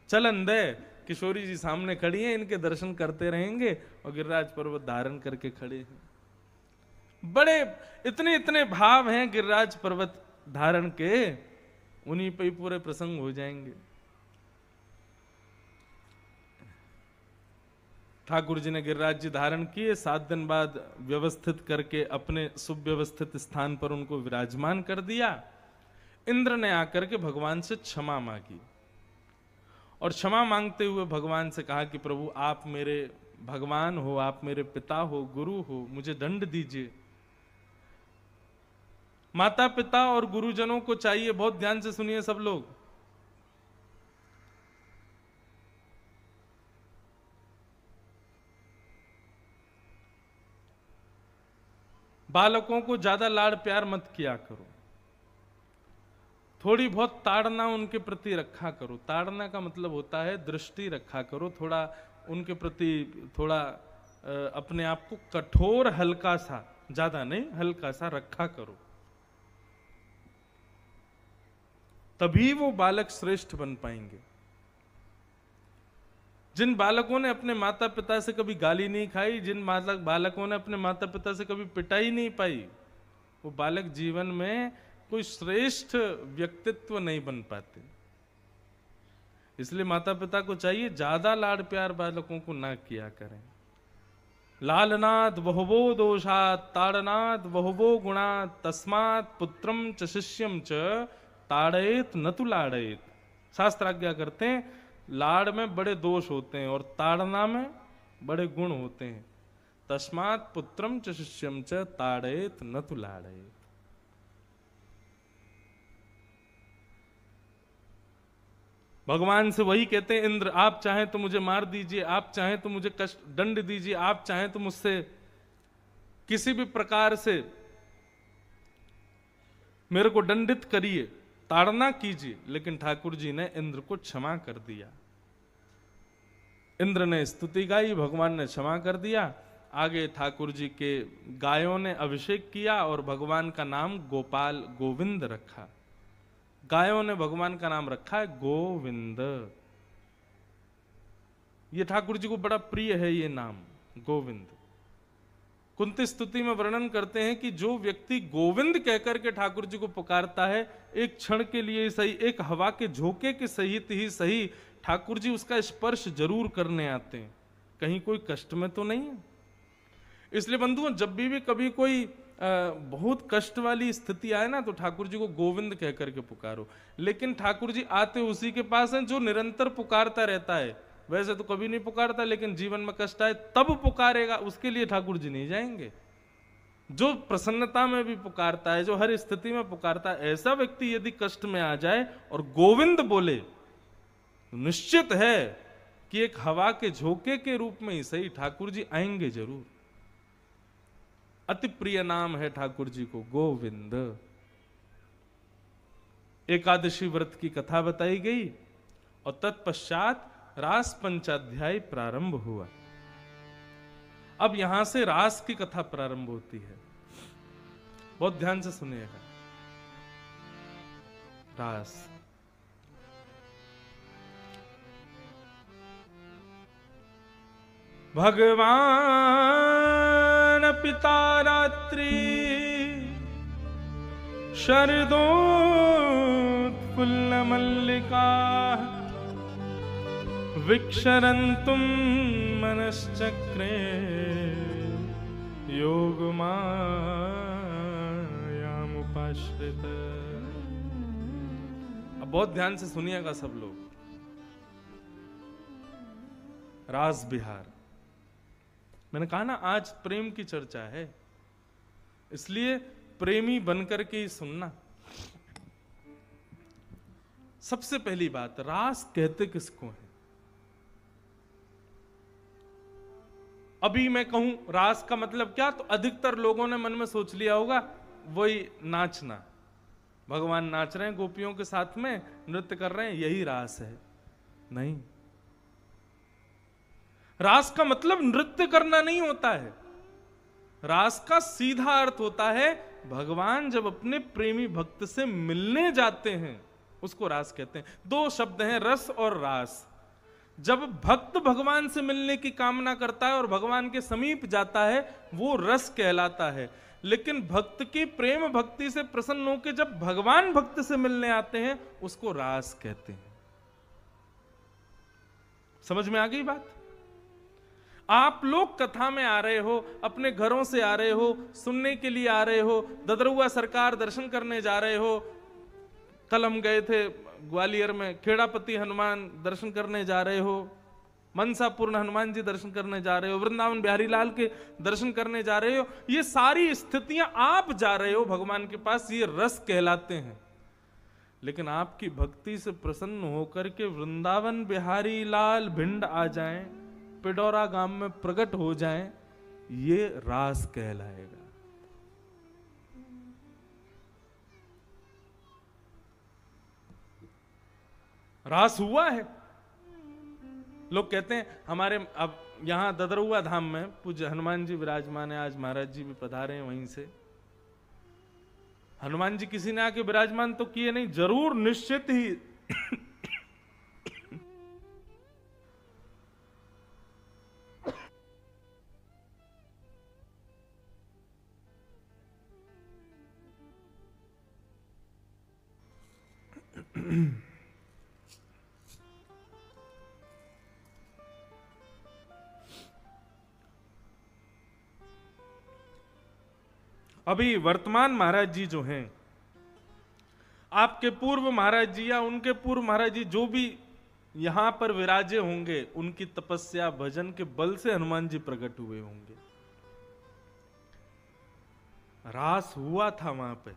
A: चलन दे। किशोरी जी सामने खड़ी हैं, इनके दर्शन करते रहेंगे, और गिरिराज पर्वत धारण करके खड़े हैं। बड़े इतने इतने भाव हैं गिरिराज पर्वत धारण के, उन्हीं पे ही पूरे प्रसंग हो जाएंगे। ठाकुर जी ने गिरिराज जी धारण किए, 7 दिन बाद व्यवस्थित करके अपने सुव्यवस्थित स्थान पर उनको विराजमान कर दिया। इंद्र ने आकर के भगवान से क्षमा मांगी, और क्षमा मांगते हुए भगवान से कहा कि प्रभु आप मेरे भगवान हो, आप मेरे पिता हो, गुरु हो, मुझे दंड दीजिए। माता पिता और गुरुजनों को चाहिए, बहुत ध्यान से सुनिए सब लोग, बालकों को ज्यादा लाड़ प्यार मत किया करो। थोड़ी बहुत ताड़ना उनके प्रति रखा करो। ताड़ना का मतलब होता है दृष्टि रखा करो, थोड़ा उनके प्रति थोड़ा अपने आप को कठोर, हल्का सा, ज्यादा नहीं, हल्का सा रखा करो, तभी वो बालक श्रेष्ठ बन पाएंगे। जिन बालकों ने अपने माता पिता से कभी गाली नहीं खाई, जिन बालकों ने अपने माता पिता से कभी पिटाई नहीं पाई, वो बालक जीवन में कोई श्रेष्ठ व्यक्तित्व नहीं बन पाते। इसलिए माता पिता को चाहिए ज्यादा लाड प्यार बालकों को ना किया करें। लालनाद बहुवो दोषात् ताड़नाद बहुवो गुणात् तस्मात् पुत्रम च शिष्यम च ताड़येत न तु लाड़येत। शास्त्र आज्ञा करते हैं लाड़ में बड़े दोष होते हैं और ताड़ना में बड़े गुण होते हैं। तस्मात् पुत्रम च शिष्यम च ताड़येत न तु लाड़येत। भगवान से वही कहते हैं, इंद्र आप चाहें तो मुझे मार दीजिए, आप चाहें तो मुझे कष्ट दंड दीजिए, आप चाहें तो मुझसे किसी भी प्रकार से मेरे को दंडित करिए, ताड़ना कीजिए। लेकिन ठाकुर जी ने इंद्र को क्षमा कर दिया। इंद्र ने स्तुति गाई, भगवान ने क्षमा कर दिया। आगे ठाकुर जी के गायों ने अभिषेक किया और भगवान का नाम गोपाल गोविंद रखा। गायों ने भगवान का नाम रखा है गोविंद। ये ठाकुर जी को बड़ा प्रिय है ये नाम गोविंद। कुंती स्तुति में वर्णन करते हैं कि जो व्यक्ति गोविंद कहकर के ठाकुर जी को पुकारता है, एक क्षण के लिए सही, एक हवा के झोंके के सहित ही सही, ठाकुर जी उसका स्पर्श जरूर करने आते हैं। कहीं कोई कष्ट में तो नहीं है। इसलिए बंधुओं, जब भी कभी कोई बहुत कष्ट वाली स्थिति आए ना, तो ठाकुर जी को गोविंद कह करके पुकारो। लेकिन ठाकुर जी आते उसी के पास हैं जो निरंतर पुकारता रहता है। वैसे तो कभी नहीं पुकारता, लेकिन जीवन में कष्ट आए तब पुकारेगा, उसके लिए ठाकुर जी नहीं जाएंगे। जो प्रसन्नता में भी पुकारता है, जो हर स्थिति में पुकारता है, ऐसा व्यक्ति यदि कष्ट में आ जाए और गोविंद बोले, तो निश्चित है कि एक हवा के झोंके के रूप में ही सही ठाकुर जी आएंगे जरूर। अति प्रिय नाम है ठाकुर जी को गोविंद। एकादशी व्रत की कथा बताई गई और तत्पश्चात रास पंचाध्याय प्रारंभ हुआ। अब यहां से रास की कथा प्रारंभ होती है। बहुत ध्यान से सुनिएगा। रास भगवान पिता रात्रि शरदोत्फुल्ल मल्लिका विक्षरन्तुं मनश्चक्रे योगमायामुपाश्रित। अब बहुत ध्यान से सुनिएगा सब लोग। रास बिहार, मैंने कहा ना आज प्रेम की चर्चा है, इसलिए प्रेमी बनकर के ही सुनना। सबसे पहली बात, रास कहते किसको है? अभी मैं कहूं रास का मतलब क्या, तो अधिकतर लोगों ने मन में सोच लिया होगा वही नाचना। भगवान नाच रहे हैं गोपियों के साथ में, नृत्य कर रहे हैं, यही रास है। नहीं, रास का मतलब नृत्य करना नहीं होता है। रास का सीधा अर्थ होता है भगवान जब अपने प्रेमी भक्त से मिलने जाते हैं, उसको रास कहते हैं। दो शब्द हैं, रस और रास। जब भक्त भगवान से मिलने की कामना करता है और भगवान के समीप जाता है, वो रस कहलाता है। लेकिन भक्त की प्रेम भक्ति से प्रसन्न होकर जब भगवान भक्त से मिलने आते हैं, उसको रास कहते हैं। समझ में आ गई बात? आप लोग कथा में आ रहे हो, अपने घरों से आ रहे हो, सुनने के लिए आ रहे हो, ददरुआ सरकार दर्शन करने जा रहे हो। कल हम गए थे ग्वालियर में, खेड़ापति हनुमान दर्शन करने जा रहे हो, मनसापूर्ण हनुमान जी दर्शन करने जा रहे हो, वृंदावन बिहारी लाल के दर्शन करने जा रहे हो। ये सारी स्थितियां आप जा रहे हो भगवान के पास, ये रस कहलाते हैं। लेकिन आपकी भक्ति से प्रसन्न होकर के वृंदावन बिहारी लाल भिंड आ जाएं, पिडौरा गांव में प्रकट हो जाएं, ये रास कहलाएगा। रास हुआ है। लोग कहते हैं हमारे, अब यहां ददरुआ धाम में पूज्य हनुमान जी विराजमान है, आज महाराज जी भी पधारे हैं वहीं से। हनुमान जी किसी ने आके विराजमान तो किए नहीं, जरूर निश्चित ही अभी वर्तमान महाराज जी जो हैं, आपके पूर्व महाराज जी या उनके पूर्व महाराज जी जो भी यहां पर विराजे होंगे, उनकी तपस्या भजन के बल से हनुमान जी प्रकट हुए होंगे। रास हुआ था वहां पे,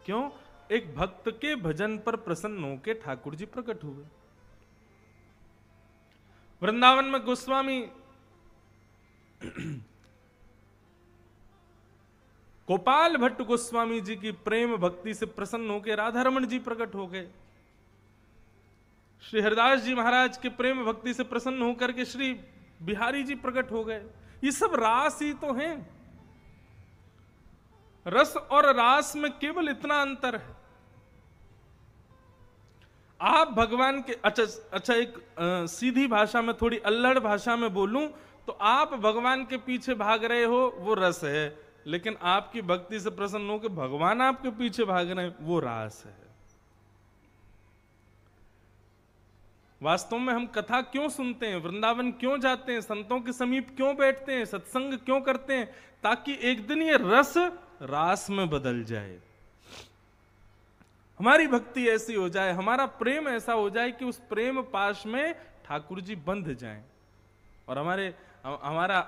A: क्यों? एक भक्त के भजन पर प्रसन्न होकर ठाकुर जी प्रकट हुए। वृंदावन में गोस्वामी गोपाल भट्ट गोस्वामी जी की प्रेम भक्ति से प्रसन्न होकर राधा रमण जी प्रकट हो गए। श्री हरिदास जी महाराज के प्रेम भक्ति से प्रसन्न होकर के श्री बिहारी जी प्रकट हो गए। ये सब रास ही तो हैं। रस और रास में केवल इतना अंतर है। आप भगवान के, अच्छा एक सीधी भाषा में, थोड़ी अल्लड़ भाषा में बोलूं तो आप भगवान के पीछे भाग रहे हो, वो रस है। लेकिन आपकी भक्ति से प्रसन्न हो कि भगवान आपके पीछे भाग रहे हैं, वो रास है। वास्तव में हम कथा क्यों सुनते हैं, वृंदावन क्यों जाते हैं, संतों के समीप क्यों बैठते हैं, सत्संग क्यों करते हैं? ताकि एक दिन ये रस रास में बदल जाए, हमारी भक्ति ऐसी हो जाए, हमारा प्रेम ऐसा हो जाए कि उस प्रेम पाश में ठाकुर जी बंध जाएं और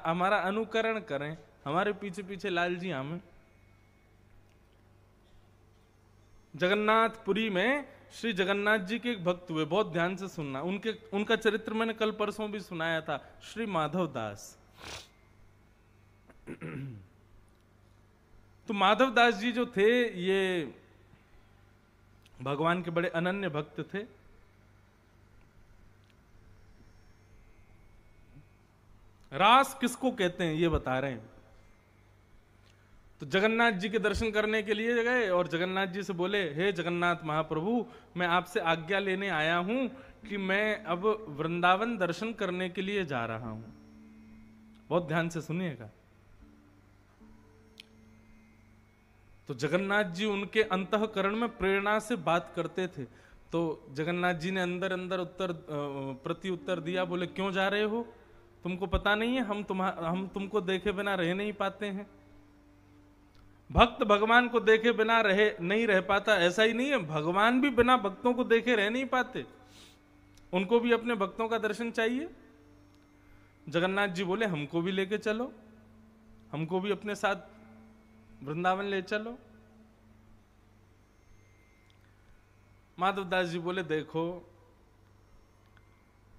A: हमारा अनुकरण करें, हमारे पीछे पीछे लाल जी आमें। जगन्नाथपुरी में श्री जगन्नाथ जी के एक भक्त हुए, बहुत ध्यान से सुनना, उनका चरित्र मैंने कल परसों भी सुनाया था, श्री माधव दास। तो माधव दास जी जो थे, ये भगवान के बड़े अनन्य भक्त थे। रास किसको कहते हैं ये बता रहे हैं। तो जगन्नाथ जी के दर्शन करने के लिए गए और जगन्नाथ जी से बोले, हे जगन्नाथ महाप्रभु, मैं आपसे आज्ञा लेने आया हूं कि मैं अब वृंदावन दर्शन करने के लिए जा रहा हूं। बहुत ध्यान से सुनिएगा। तो जगन्नाथ जी उनके अंतःकरण में प्रेरणा से बात करते थे। तो जगन्नाथ जी ने अंदर अंदर प्रति उत्तर दिया, बोले क्यों जा रहे हो, तुमको पता नहीं है हम तुमको देखे बिना रह नहीं पाते हैं। भक्त भगवान को देखे बिना नहीं रह पाता, ऐसा ही नहीं है, भगवान भी बिना भक्तों को देखे रह नहीं पाते, उनको भी अपने भक्तों का दर्शन चाहिए। जगन्नाथ जी बोले हमको भी लेके चलो, हमको भी अपने साथ वृंदावन ले चलो। माधवदास जी बोले देखो,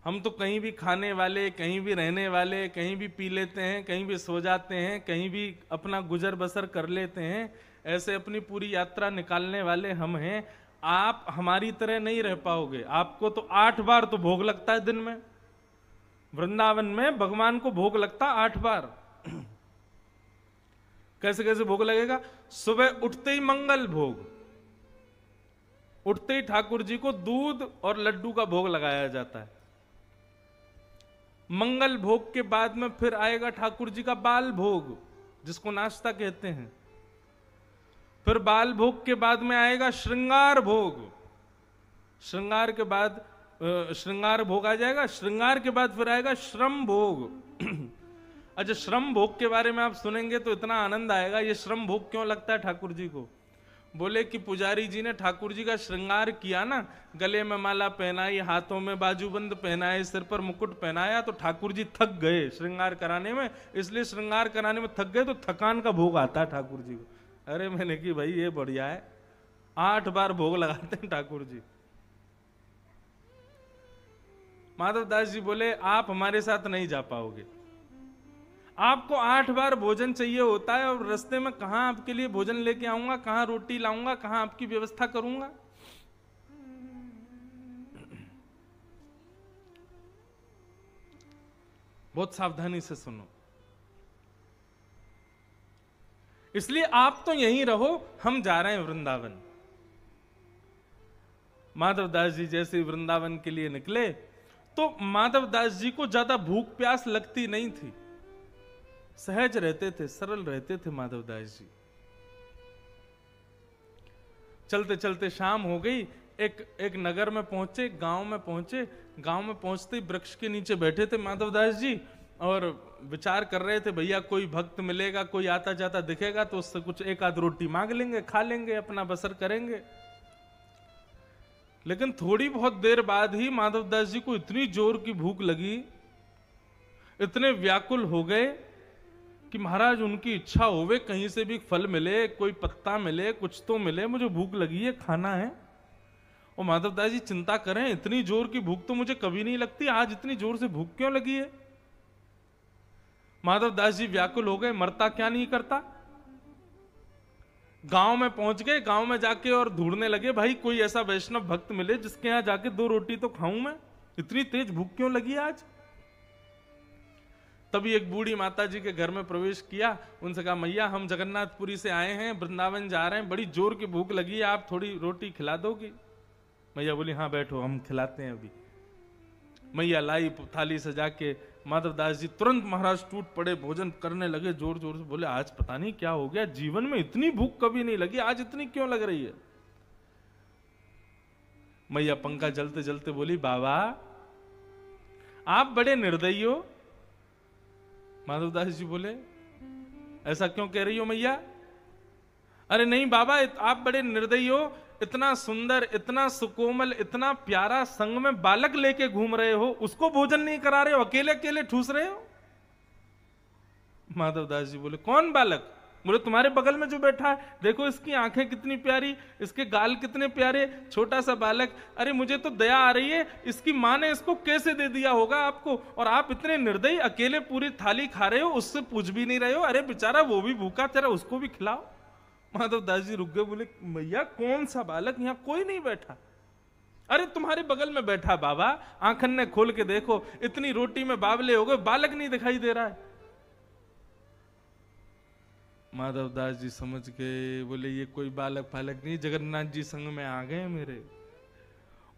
A: हम तो कहीं भी खाने वाले, कहीं भी रहने वाले, कहीं भी पी लेते हैं, कहीं भी सो जाते हैं, कहीं भी अपना गुजर बसर कर लेते हैं, ऐसे अपनी पूरी यात्रा निकालने वाले हम हैं। आप हमारी तरह नहीं रह पाओगे। आपको तो 8 बार तो भोग लगता है दिन में, वृंदावन में भगवान को भोग लगता 8 बार। कैसे कैसे भोग लगेगा? सुबह उठते ही मंगल भोग, उठते ही ठाकुर जी को दूध और लड्डू का भोग लगाया जाता है। मंगल भोग के बाद में फिर आएगा ठाकुर जी का बाल भोग, जिसको नाश्ता कहते हैं। फिर बाल भोग के बाद में आएगा श्रृंगार भोग, श्रृंगार के बाद श्रृंगार भोग आ जाएगा, श्रृंगार के बाद फिर आएगा श्रम भोग। अच्छा, श्रम भोग के बारे में आप सुनेंगे तो इतना आनंद आएगा। ये श्रम भोग क्यों लगता है ठाकुर जी को? बोले कि पुजारी जी ने ठाकुर जी का श्रृंगार किया ना, गले में माला पहनाई, हाथों में बाजूबंद पहनाए, सिर पर मुकुट पहनाया, तो ठाकुर जी थक गए श्रृंगार कराने में, इसलिए श्रृंगार कराने में थक गए तो थकान का भोग आता है ठाकुर जी को। अरे मैंने कि भाई ये बढ़िया है, 8 बार भोग लगाते हैं ठाकुर जी। माधवदास जी बोले आप हमारे साथ नहीं जा पाओगे, आपको 8 बार भोजन चाहिए होता है, और रास्ते में कहां आपके लिए भोजन लेके आऊंगा, कहां रोटी लाऊंगा, कहां आपकी व्यवस्था करूंगा। बहुत सावधानी से सुनो। इसलिए आप तो यहीं रहो, हम जा रहे हैं वृंदावन। माधवदास जी जैसे वृंदावन के लिए निकले तो माधवदास जी को ज्यादा भूख प्यास लगती नहीं थी, सहज रहते थे, सरल रहते थे माधवदास जी। चलते चलते शाम हो गई, एक नगर में पहुंचे, गांव में पहुंचे। गांव में पहुंचते ही वृक्ष के नीचे बैठे थे माधवदास जी और विचार कर रहे थे, भैया कोई भक्त मिलेगा, कोई आता जाता दिखेगा तो उससे कुछ एक आध रोटी मांग लेंगे, खा लेंगे, अपना बसर करेंगे। लेकिन थोड़ी बहुत देर बाद ही माधवदास जी को इतनी जोर की भूख लगी, इतने व्याकुल हो गए कि महाराज उनकी इच्छा होवे कहीं से भी फल मिले, कोई पत्ता मिले, कुछ तो मिले, मुझे भूख लगी है, खाना है। और माधवदास जी चिंता करें, इतनी जोर की भूख तो मुझे कभी नहीं लगती, आज इतनी जोर से भूख क्यों लगी है। माधवदास जी व्याकुल हो गए, मरता क्या नहीं करता। गांव में पहुंच गए, गांव में जाके और ढूंढने लगे, भाई कोई ऐसा वैष्णव भक्त मिले जिसके यहां जाके 2 रोटी तो खाऊं मैं, इतनी तेज भूख क्यों लगी आज। तभी एक बूढ़ी माता जी के घर में प्रवेश किया, उनसे कहा, मैया हम जगन्नाथपुरी से आए हैं, वृंदावन जा रहे हैं, बड़ी जोर की भूख लगी है, आप थोड़ी रोटी खिला दोगी। मैया बोली, हाँ बैठो, हम खिलाते हैं अभी। मैया लाई थाली सजा के, माधवदास जी तुरंत महाराज टूट पड़े, भोजन करने लगे जोर जोर से। बोले, आज पता नहीं क्या हो गया, जीवन में इतनी भूख कभी नहीं लगी, आज इतनी क्यों लग रही है। मैया पंखा जलते जलते बोली, बाबा आप बड़े निर्दयी हो। माधवदास जी बोले, ऐसा क्यों कह रही हो मैया। अरे नहीं बाबा, आप बड़े निर्दयी हो, इतना सुंदर, इतना सुकोमल, इतना प्यारा संग में बालक लेके घूम रहे हो, उसको भोजन नहीं करा रहे हो, अकेले अकेले ठूस रहे हो। माधवदास जी बोले, कौन बालक। बोले, तुम्हारे बगल में जो बैठा है, देखो इसकी आंखें कितनी प्यारी, इसके गाल कितने प्यारे, छोटा सा बालक। अरे मुझे तो दया आ रही है, इसकी माँ ने इसको कैसे दे दिया होगा आपको, और आप इतने निर्दयी, अकेले पूरी थाली खा रहे हो, उससे पूछ भी नहीं रहे हो। अरे बेचारा वो भी भूखा, तेरा उसको भी खिलाओ। माधवदास जी रुक गए, बोले, भैया कौन सा बालक, यहां कोई नहीं बैठा। अरे तुम्हारे बगल में बैठा बाबा, आंखन ने खोल के देखो, इतनी रोटी में बावले हो गए, बालक नहीं दिखाई दे रहा है। माधवदास जी समझ गए, बोले ये कोई बालक फालक नहीं, जगन्नाथ जी संग में आ गए मेरे।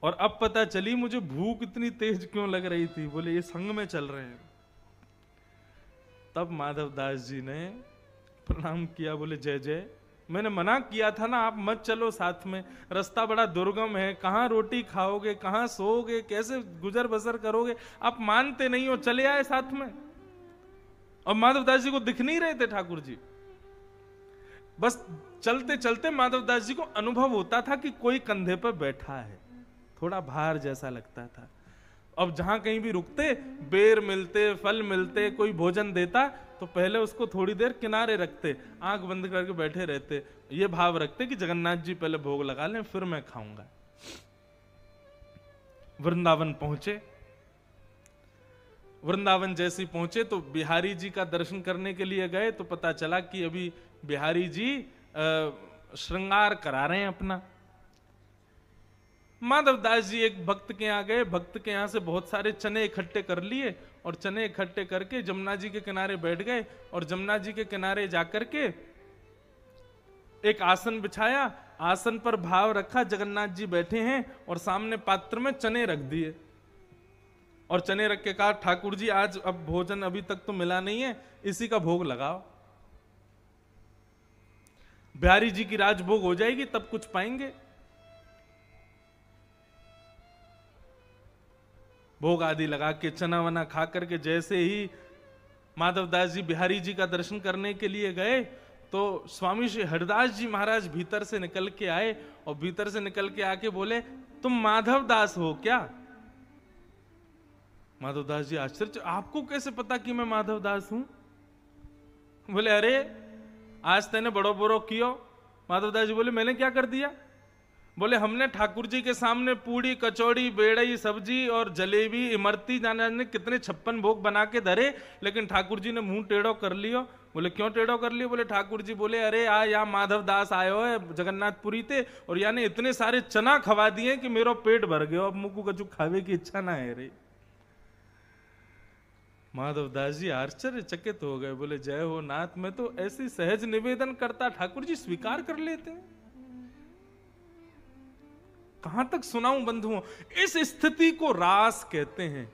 A: और अब पता चली मुझे भूख इतनी तेज क्यों लग रही थी। बोले ये संग में चल रहे हैं। तब माधवदास जी ने प्रणाम किया, बोले जय जय, मैंने मना किया था ना, आप मत चलो साथ में, रास्ता बड़ा दुर्गम है, कहां रोटी खाओगे, कहां सोओगे, कैसे गुजर बसर करोगे, आप मानते नहीं हो, चले आए साथ में। और माधवदास जी को दिख नहीं रहे थे ठाकुर जी, बस चलते चलते माधवदास जी को अनुभव होता था कि कोई कंधे पर बैठा है, थोड़ा भार जैसा लगता था। अब जहां कहीं भी रुकते, बेर मिलते, फल मिलते, कोई भोजन देता तो पहले उसको थोड़ी देर किनारे रखते, आंख बंद करके बैठे रहते, ये भाव रखते कि जगन्नाथ जी पहले भोग लगा लें फिर मैं खाऊंगा। वृंदावन पहुंचे। वृंदावन जैसे पहुंचे तो बिहारी जी का दर्शन करने के लिए गए तो पता चला कि अभी बिहारी जी श्रृंगार करा रहे हैं अपना। माधवदास जी एक भक्त के यहाँ गए, भक्त के यहाँ से बहुत सारे चने इकट्ठे कर लिए और चने इकट्ठे करके जमुना जी के किनारे बैठ गए और जमुना जी के किनारे जाकर के एक आसन बिछाया, आसन पर भाव रखा, जगन्नाथ जी बैठे हैं और सामने पात्र में चने रख दिए और चने रख के कहा, ठाकुर जी आज अब भोजन अभी तक तो मिला नहीं है, इसी का भोग लगाओ, बिहारी जी की राजभोग हो जाएगी तब कुछ पाएंगे। भोग आदि लगा के चना वना खा करके जैसे ही माधवदास जी बिहारी जी का दर्शन करने के लिए गए तो स्वामी श्री हरिदास जी महाराज भीतर से निकल के आए और भीतर से निकल के आके बोले, तुम माधवदास हो क्या? माधवदास जी आश्चर्य, आपको कैसे पता कि मैं माधवदास हूं? बोले अरे आज तेने बड़ो बड़ो कियो। माधवदास जी बोले मैंने क्या कर दिया? बोले हमने ठाकुर जी के सामने पूड़ी कचौड़ी बेड़ई सब्जी और जलेबी इमरती जाने कितने 56 भोग बना के धरे, लेकिन ठाकुर जी ने मुंह टेढ़ो कर लियो। बोले क्यों टेढ़ो कर लियो? बोले ठाकुर जी बोले अरे यहाँ माधवदास आयो है जगन्नाथपुरी थे और यानी इतने सारे चना खवा दिए कि मेरा पेट भर गयो, अब मुकू कचू खावे की इच्छा ना है रे। माधवदास जी आश्चर्यचकित हो गए, बोले जय हो नाथ, मैं तो ऐसी सहज निवेदन करता, ठाकुर जी स्वीकार कर लेते हैं। कहां तक सुनाऊं बंधुओं, इस स्थिति को रास कहते हैं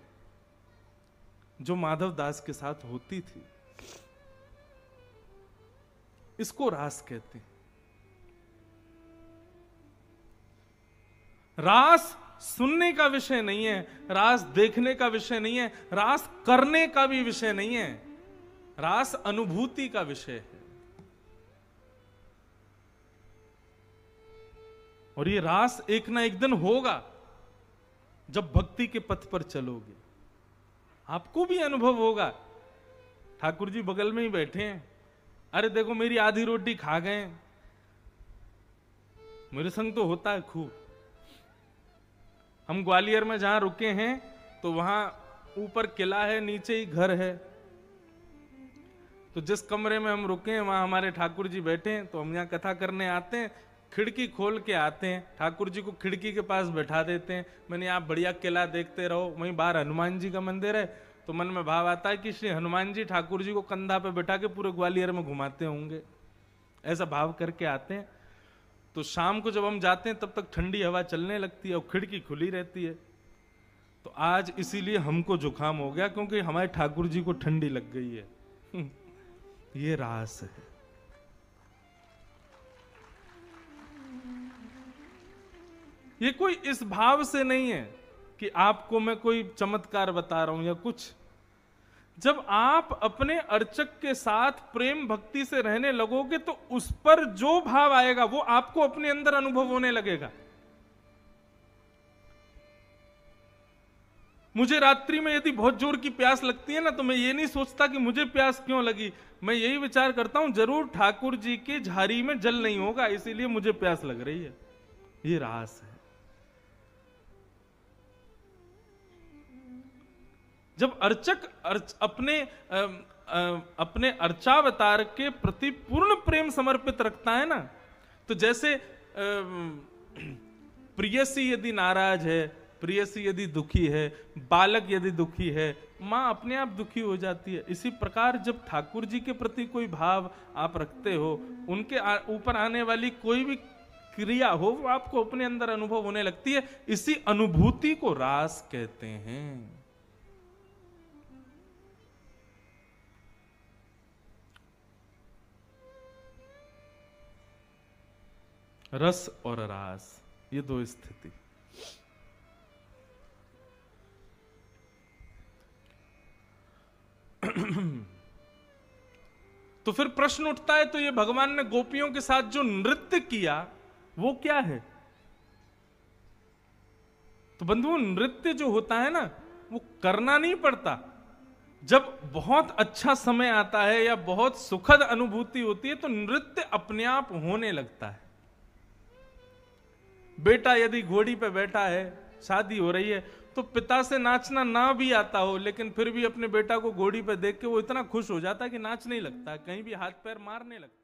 A: जो माधवदास के साथ होती थी, इसको रास कहते हैं। रास सुनने का विषय नहीं है, रास देखने का विषय नहीं है, रास करने का भी विषय नहीं है, रास अनुभूति का विषय है। और ये रास एक ना एक दिन होगा जब भक्ति के पथ पर चलोगे, आपको भी अनुभव होगा। ठाकुर जी बगल में ही बैठे हैं, अरे देखो मेरी आधी रोटी खा गए, मेरे संग तो होता है खूब। हम ग्वालियर में जहां रुके हैं तो वहां ऊपर किला है, नीचे ही घर है। तो जिस कमरे में हम रुके हैं वहां हमारे ठाकुर जी बैठे हैं, तो हम यहाँ कथा करने आते हैं, खिड़की खोल के आते हैं, ठाकुर जी को खिड़की के पास बैठा देते हैं। मैंने आप बढ़िया किला देखते रहो, वहीं बाहर हनुमान जी का मंदिर है। तो मन में भाव आता है कि श्री हनुमान जी ठाकुर जी को कंधा पे बैठा के पूरे ग्वालियर में घुमाते होंगे, ऐसा भाव करके आते हैं। तो शाम को जब हम जाते हैं तब तक ठंडी हवा चलने लगती है और खिड़की खुली रहती है। तो आज इसीलिए हमको जुकाम हो गया, क्योंकि हमारे ठाकुर जी को ठंडी लग गई है। ये रास है। ये कोई इस भाव से नहीं है कि आपको मैं कोई चमत्कार बता रहा हूं या कुछ। जब आप अपने अर्चक के साथ प्रेम भक्ति से रहने लगोगे तो उस पर जो भाव आएगा वो आपको अपने अंदर अनुभव होने लगेगा। मुझे रात्रि में यदि बहुत जोर की प्यास लगती है ना, तो मैं ये नहीं सोचता कि मुझे प्यास क्यों लगी, मैं यही विचार करता हूं जरूर ठाकुर जी के झाड़ी में जल नहीं होगा, इसीलिए मुझे प्यास लग रही है। ये रास है। जब अर्चक अपने अर्चावतार के प्रति पूर्ण प्रेम समर्पित रखता है ना, तो जैसे प्रियसी यदि नाराज है, प्रियसी यदि दुखी है, बालक यदि दुखी है, मां अपने आप दुखी हो जाती है। इसी प्रकार जब ठाकुर जी के प्रति कोई भाव आप रखते हो, उनके ऊपर आने वाली कोई भी क्रिया हो, वो आपको अपने अंदर अनुभव होने लगती है। इसी अनुभूति को रास कहते हैं। रस और रास, ये दो स्थिति। तो फिर प्रश्न उठता है, तो ये भगवान ने गोपियों के साथ जो नृत्य किया वो क्या है? तो बंधुओं, नृत्य जो होता है ना, वो करना नहीं पड़ता। जब बहुत अच्छा समय आता है या बहुत सुखद अनुभूति होती है तो नृत्य अपने आप होने लगता है। बेटा यदि घोड़ी पे बैठा है, शादी हो रही है, तो पिता से नाचना ना भी आता हो, लेकिन फिर भी अपने बेटा को घोड़ी पे देख के वो इतना खुश हो जाता है कि नाचने लगता है, कहीं भी हाथ पैर मारने लगता है।